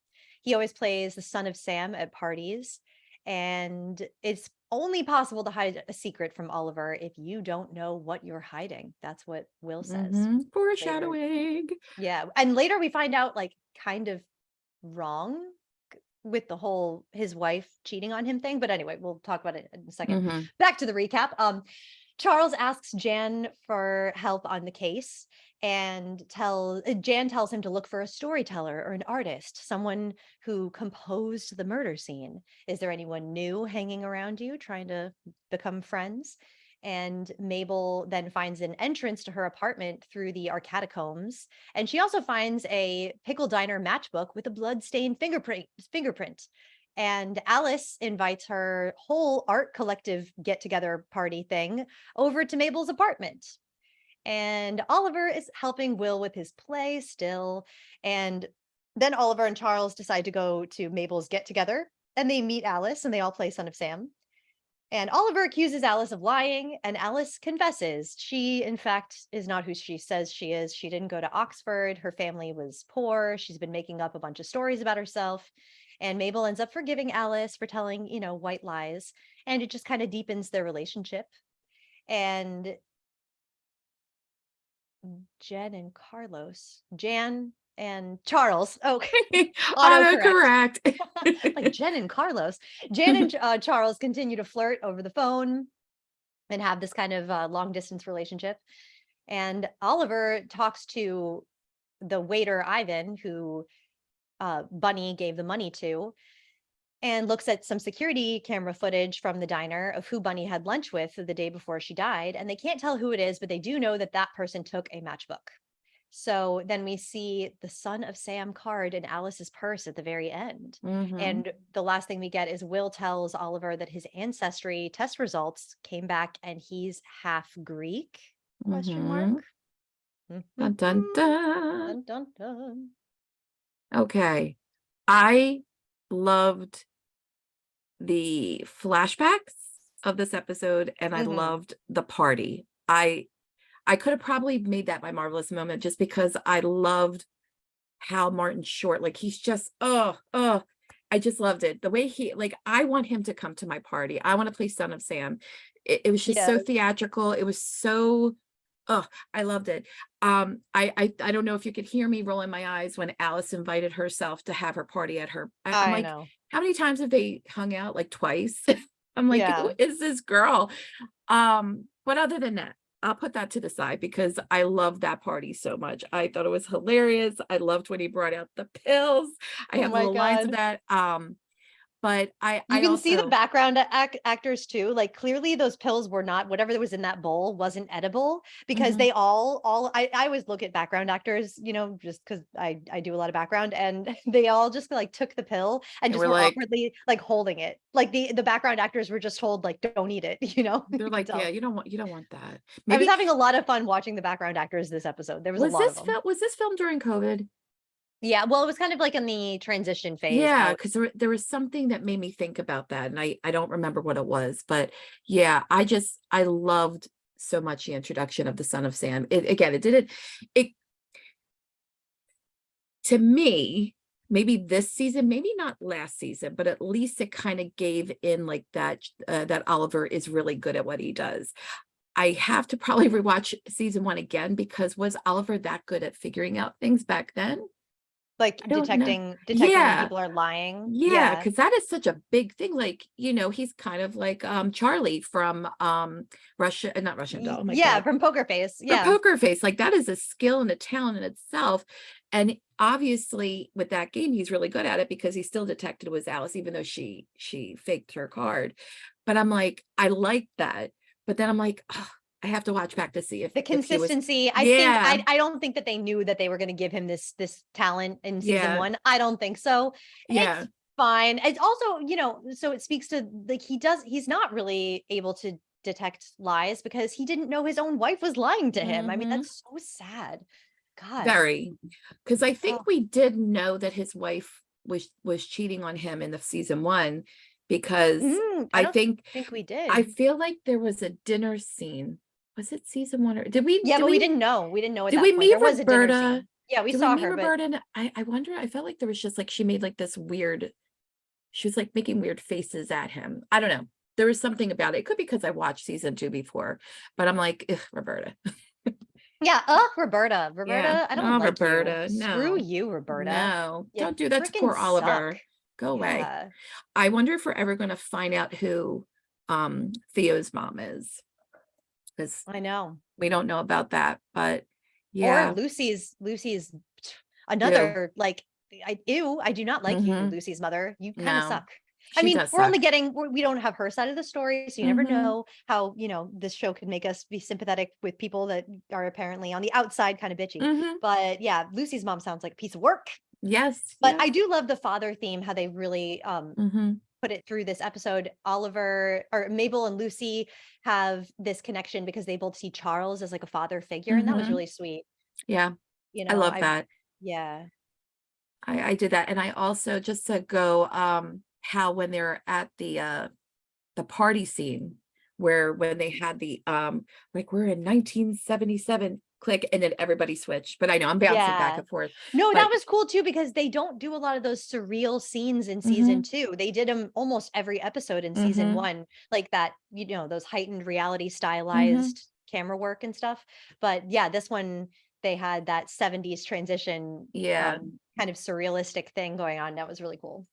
He always plays the son of Sam at parties, and it's only possible to hide a secret from Oliver if you don't know what you're hiding. That's what Will says. Foreshadowing. Yeah. And later we find out like kind of wrong with the whole his wife cheating on him thing. But anyway, we'll talk about it in a second. Back to the recap. Charles asks Jan for help on the case, and Jan tells him to look for a storyteller or an artist, someone who composed the murder scene. Is there anyone new hanging around you trying to become friends? And Mabel then finds an entrance to her apartment through the catacombs. And she also finds a pickle diner matchbook with a blood-stained fingerprint. And Alice invites her whole art collective get-together party thing over to Mabel's apartment. And Oliver is helping Will with his play still. And then Oliver and Charles decide to go to Mabel's get-together, and they meet Alice, and they all play Son of Sam. And Oliver accuses Alice of lying, and Alice confesses. She, in fact, is not who she says she is. She didn't go to Oxford. Her family was poor. She's been making up a bunch of stories about herself. And Mabel ends up forgiving Alice for telling, white lies. And it just kind of deepens their relationship. And Jen and Carlos. Jan and Charles. Okay. Autocorrect. Like Jen and Carlos. Jan and Charles continue to flirt over the phone and have this kind of long distance relationship. And Oliver talks to the waiter, Ivan, who Bunny gave the money to, and looks at some security camera footage from the diner of who Bunny had lunch with the day before she died. And they can't tell who it is, but they do know that that person took a matchbook. So then we see the Son of Sam card in Alice's purse at the very end. Mhm. And the last thing we get is Will tells Oliver that his ancestry test results came back and he's half Greek? Question mark. Dun, dun, dun. Dun, dun, dun. Okay. I loved the flashbacks of this episode, and I Mhm. loved the party. I could have probably made that my marvelous moment just because I loved how Martin Short, like he's just, I just loved it. The way he, like, I want him to come to my party. I want to play Son of Sam. It was just so Yes. theatrical. It was so, I loved it. I don't know if you could hear me rolling my eyes when Alice invited herself to have her party at her. I'm I like, know. how many times have they hung out? Like twice. I'm like, Yeah. who is this girl? But other than that, I'll put that to the side because I love that party so much. I thought it was hilarious. I loved when he brought out the pills. I Oh have my little lines of God. that. But I You can see the also, background actors too. Like clearly those pills were not, whatever that was in that bowl wasn't edible, because Mhm. they I always look at background actors, just because I do a lot of background, and they all just like took the pill and They just were were like- awkwardly like holding it. Like the background actors were just told like, don't eat it, You they're could like, tell. yeah, you don't want that. I was Maybe having a lot of fun watching the background actors this episode. There was a lot of them. was this film during COVID? Yeah, well, it was kind of like in the transition phase Yeah, out. because there was something that made me think about that, and I don't remember what it was, but yeah, I loved so much the introduction of the Son of Sam. It to me, maybe this season, maybe not last season, but at least it kind of gave in like that that Oliver is really good at what he does. I have to probably rewatch season 1 again because was Oliver that good at figuring out things back then? Like I don't know. detecting when Yeah. people are lying. Yeah, because that is such a big thing. Like, he's kind of like Charlie from Russia, not Russian Doll. Oh my Yeah, God. from Poker Face. For Yeah. Poker Face. Like that is a skill and a talent in itself. And obviously with that game, he's really good at it because he still detected it was Alice, even though she faked her card. But I'm like, I like that. But then I'm like, oh, I have to watch back to see if The if he was- consistency. Yeah. I don't think that they knew that they were going to give him this talent in season Yeah. 1. I don't think so. Yeah. It's fine. It's also, so it speaks to like he's not really able to detect lies because he didn't know his own wife was lying to him. I mean, Mhm. that's so sad. God. Very, because I think Oh. we did know that his wife was cheating on him in the season 1 because I don't think we did. I feel like there was a dinner scene. Was it season 1 or did we? Yeah, did but we didn't know. We didn't know at Did that we point. meet There was a dinner Roberta? scene. Yeah, we Did saw meet her, but Roberta? And I wonder. I felt like there was just like she made like this weird. She was like making weird faces at him. I don't know. There was something about it. It could be because I watched season 2 before, but I'm like, ugh, Roberta. yeah, Roberta. Yeah. I don't Oh, like Roberta. you. No. Screw you, Roberta. No, You don't do that to frickin' poor Oliver. suck. Go away. Yeah. I wonder if we're ever going to find out who Theo's mom is, because I know. we don't know about that. But yeah, Or Lucy's another like I do not like you, Mhm. Lucy's mother. You kind of No, suck. I she mean, does we're only suck. getting we don't have her side of the story, so you never Mhm. know how, this show could make us be sympathetic with people that are apparently on the outside kind of bitchy. Mhm. But yeah, Lucy's mom sounds like a piece of work. Yes, But I yes. do love the father theme, how they really Mhm. put it through this episode. Oliver or Mabel and Lucy have this connection because they both see Charles as like a father figure, and that was Mhm. really sweet. Yeah, You I know, love that. yeah. I did that, and I also just to go how when they're at the party scene where when they had the like we're in 1977 click and then everybody switched, but I know I'm bouncing back Yeah. and forth. No, that But was cool too because they don't do a lot of those surreal scenes in season Mhm. 2. They did them almost every episode in season Mhm. 1, like that, those heightened reality Mhm. stylized camera work and stuff. But yeah, this one they had that 70s transition, Yeah. kind of surrealistic thing going on. That was really cool.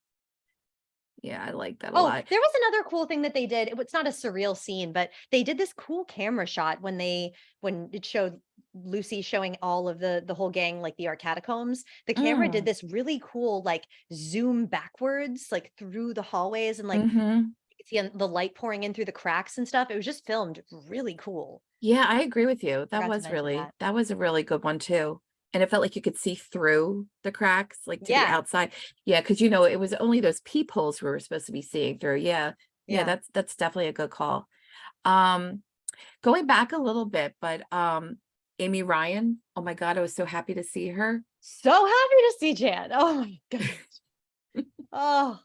Yeah, I like that a Oh, lot. there was another cool thing that they did. It's not a surreal scene, but they did this cool camera shot when it showed Lucy showing all of the whole gang, like the art catacombs. The camera did this really cool, like zoom backwards, like through the hallways, and like you could see the light pouring in through the cracks and stuff. It was just filmed really cool. Yeah, I agree with you. That Forgot to was mention that was a really good one too. And it felt like you could see through the cracks, like to the Yeah. outside. Yeah, because you know, it was only those peepholes we were supposed to be seeing through. Yeah. Yeah, Yeah. that's definitely a good call. Going back a little bit, but Amy Ryan, oh my God, I was so happy to see her. So happy to see Jan. Oh my goodness. Oh.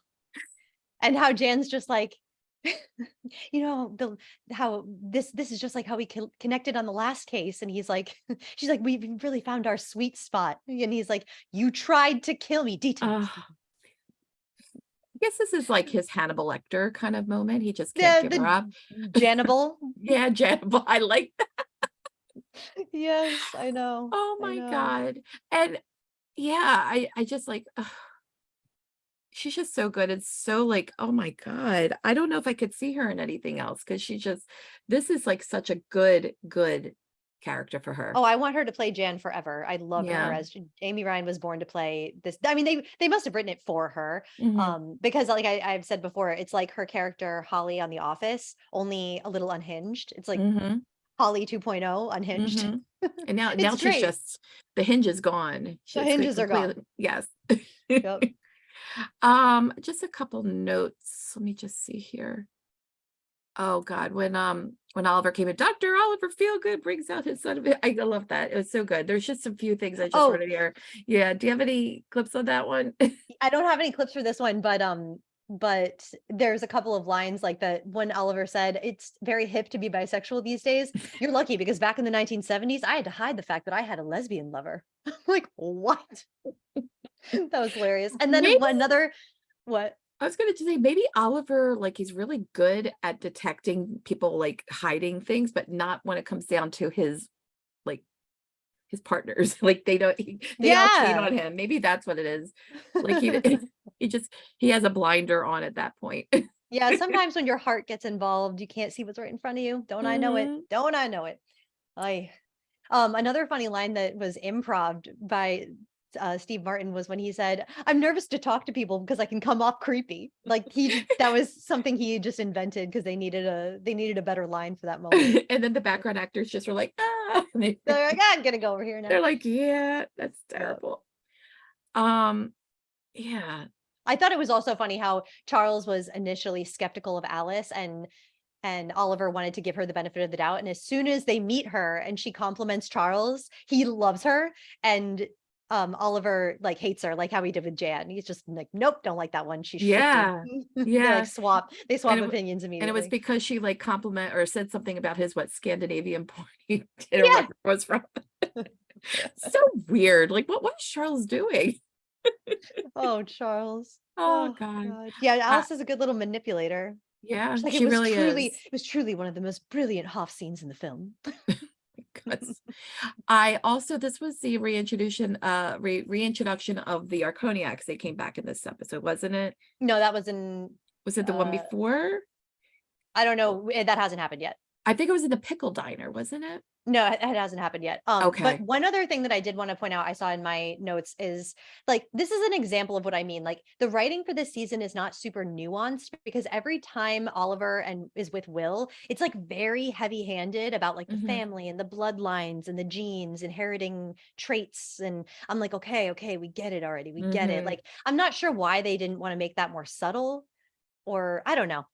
And how Jan's just like, you know, how this is just like how we connected on the last case. And he's like, she's like, we really found our sweet spot. And he's like, you tried to kill me. Details. I guess this is like his Hannibal Lecter kind of moment. He just can't give her up. Janibal. Yeah, Janibal. I like that. Yes, I know. Oh my God. And yeah, I just like, she's just so good. It's so like, oh my God, I don't know if I could see her in anything else, because this is like such a good character for her. Oh, I want her to play Jan forever. I love Yeah. her as Amy Ryan was born to play this. I mean, they must have written it for her. Because like I've said before, it's like her character Holly on The Office, only a little unhinged. It's like Holly 2.0 unhinged. And now It's she's great. just, the hinge is gone. The hinges are gone. Yes. Yep. Just a couple notes. Let me just see here. Oh God, when Oliver came in, Dr. Oliver Feelgood brings out his son. I love that. It was so good. There's just a few things I just wanted to hear. Yeah. Do you have any clips on that one? I don't have any clips for this one, but there's a couple of lines like that when Oliver said, it's very hip to be bisexual these days. You're lucky, because back in the 1970s, I had to hide the fact that I had a lesbian lover. I'm like, what? That was hilarious. And then what? I was going to say, maybe Oliver, like, he's really good at detecting people like hiding things, but not when it comes down to his partners. Like they all cheat on him. Maybe that's what it is. Like he has a blinder on at that point. Yeah, sometimes when your heart gets involved, you can't see what's right in front of you. Don't I know it? Don't I know it? Another funny line that was improv by Steve Martin was when he said, I'm nervous to talk to people because I can come off creepy. Like that was something he just invented because they needed a better line for that moment. And then the background actors just were like, ah. They're like, I'm gonna go over here now. They're like, yeah, that's terrible. Yeah. I thought it was also funny how Charles was initially skeptical of Alice, and Oliver wanted to give her the benefit of the doubt. And as soon as they meet her and she compliments Charles, he loves her. And Oliver like hates her, like how he did with Jan. He's just like, nope, don't like that one. She's yeah. They swap opinions immediately. And it was because she like complimented or said something about his Scandinavian porn he did or where it was from. So weird. Like what is Charles doing? Oh, Charles. Oh God. Yeah, Alice is a good little manipulator. Yeah, like, she really is. It was truly one of the most brilliant Hoff scenes in the film. This was the reintroduction of the Arconiacs. They came back in this episode, wasn't it? No, that was it the one before? I don't know. That hasn't happened yet. I think it was in the Pickle Diner, wasn't it? No, it hasn't happened yet. Okay. But one other thing that I did want to point out, I saw in my notes, is like, this is an example of what I mean. Like the writing for this season is not super nuanced, because every time Oliver is with Will, it's like very heavy handed about like the family and the bloodlines and the genes, inheriting traits. And I'm like, okay, we get it already. We get it. Like, I'm not sure why they didn't want to make that more subtle, or I don't know.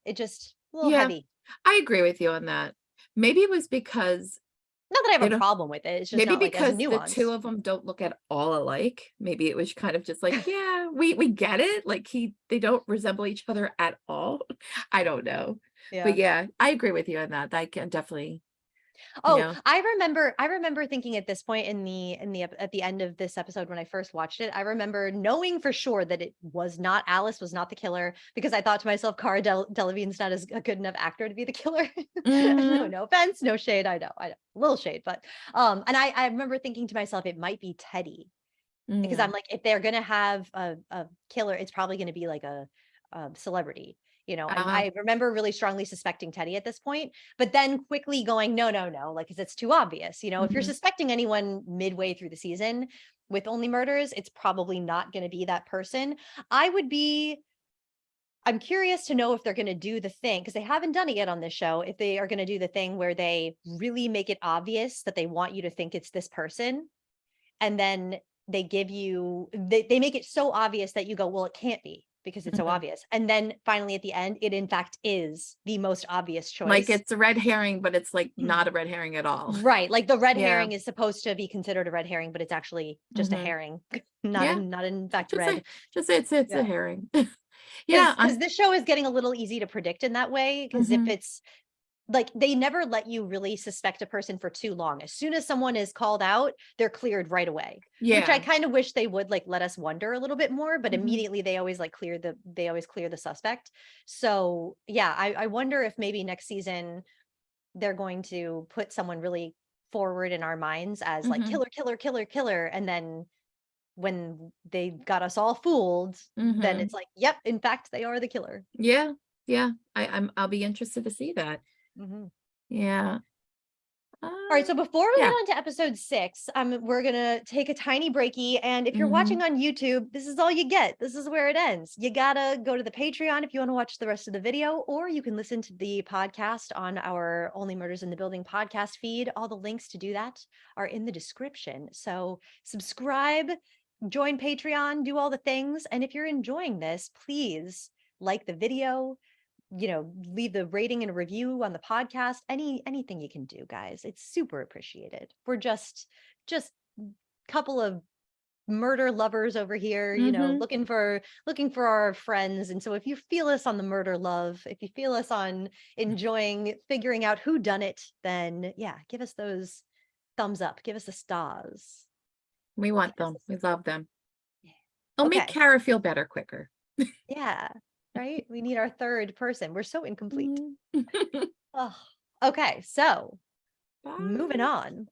It just a little heavy. I agree with you on that. Maybe it was because, not that I have a problem with it. It's just maybe not because like the two of them don't look at all alike. Maybe it was kind of just like, yeah, we get it. Like they don't resemble each other at all. I don't know. Yeah. But yeah, I agree with you on that. I can definitely. Oh, know? I remember thinking at this point at the end of this episode when I first watched it, I remember knowing for sure that it was not Alice was not the killer, because I thought to myself, Cara Delevingne's not as a good enough actor to be the killer. Mhm. No offense, no shade. I know, a little shade, but and I remember thinking to myself, it might be Teddy, because I'm Mm. like, if they're gonna have a killer, it's probably gonna be like a celebrity, and Uh-huh. I remember really strongly suspecting Teddy at this point, but then quickly going, no, no, no, like, 'cause it's too obvious. If you're Mhm. suspecting anyone midway through the season with Only Murders, it's probably not gonna be that person. I'm curious to know if they're gonna do the thing, because they haven't done it yet on this show, if they are gonna do the thing where they really make it obvious that they want you to think it's this person, and then they make it so obvious that you go, well, it can't be because it's so Mhm. obvious. And then finally at the end, it in fact is the most obvious Like choice. it's a red herring, but it's like Mhm. not a red herring at all. Right. Like the red Yeah. herring is supposed to be considered a red herring, but it's actually just a Mhm. herring, Yeah. not in fact Just say red. it's Yeah. a herring. Yeah. Because this show is getting a little easy to predict in that way. Because if Mhm. it's like, they never let you really suspect a person for too long. As soon as someone is called out, they're cleared right away, which I Yeah. kind of wish they would like let us wonder a little bit more, but Mhm. immediately they always clear the suspect. So yeah, I wonder if maybe next season they're going to put someone really forward in our minds as like Mhm. killer, killer, killer, killer. And then when they got us all fooled, then Mhm. it's like, yep, in fact, they are the killer. Yeah. Yeah. I'll be interested to see that. Mhm. Yeah. All right, so before we head Yeah. on to episode 6, we're gonna take a tiny breaky, and if you're watching Mhm. on YouTube, this is all you get. This is where it ends. You gotta go to the Patreon if you want to watch the rest of the video, or you can listen to the podcast on our Only Murders in the Building podcast feed. All the links to do that are in the description. So subscribe, join Patreon, do all the things, and if you're enjoying this, please like the video, leave the rating and a review on the podcast. Anything you can do, guys. It's super appreciated. We're just couple of murder lovers over here, Mhm. looking for our friends. And so if you feel us on the murder love, if you feel us on enjoying figuring out who done it, then yeah, give us those thumbs up, give us the stars. We want Give us them. We love them. Yeah. They'll make Okay. Kara feel better quicker. Yeah. Right? We need our third person. We're so incomplete. Mhm. Oh, okay. So moving Bye. on.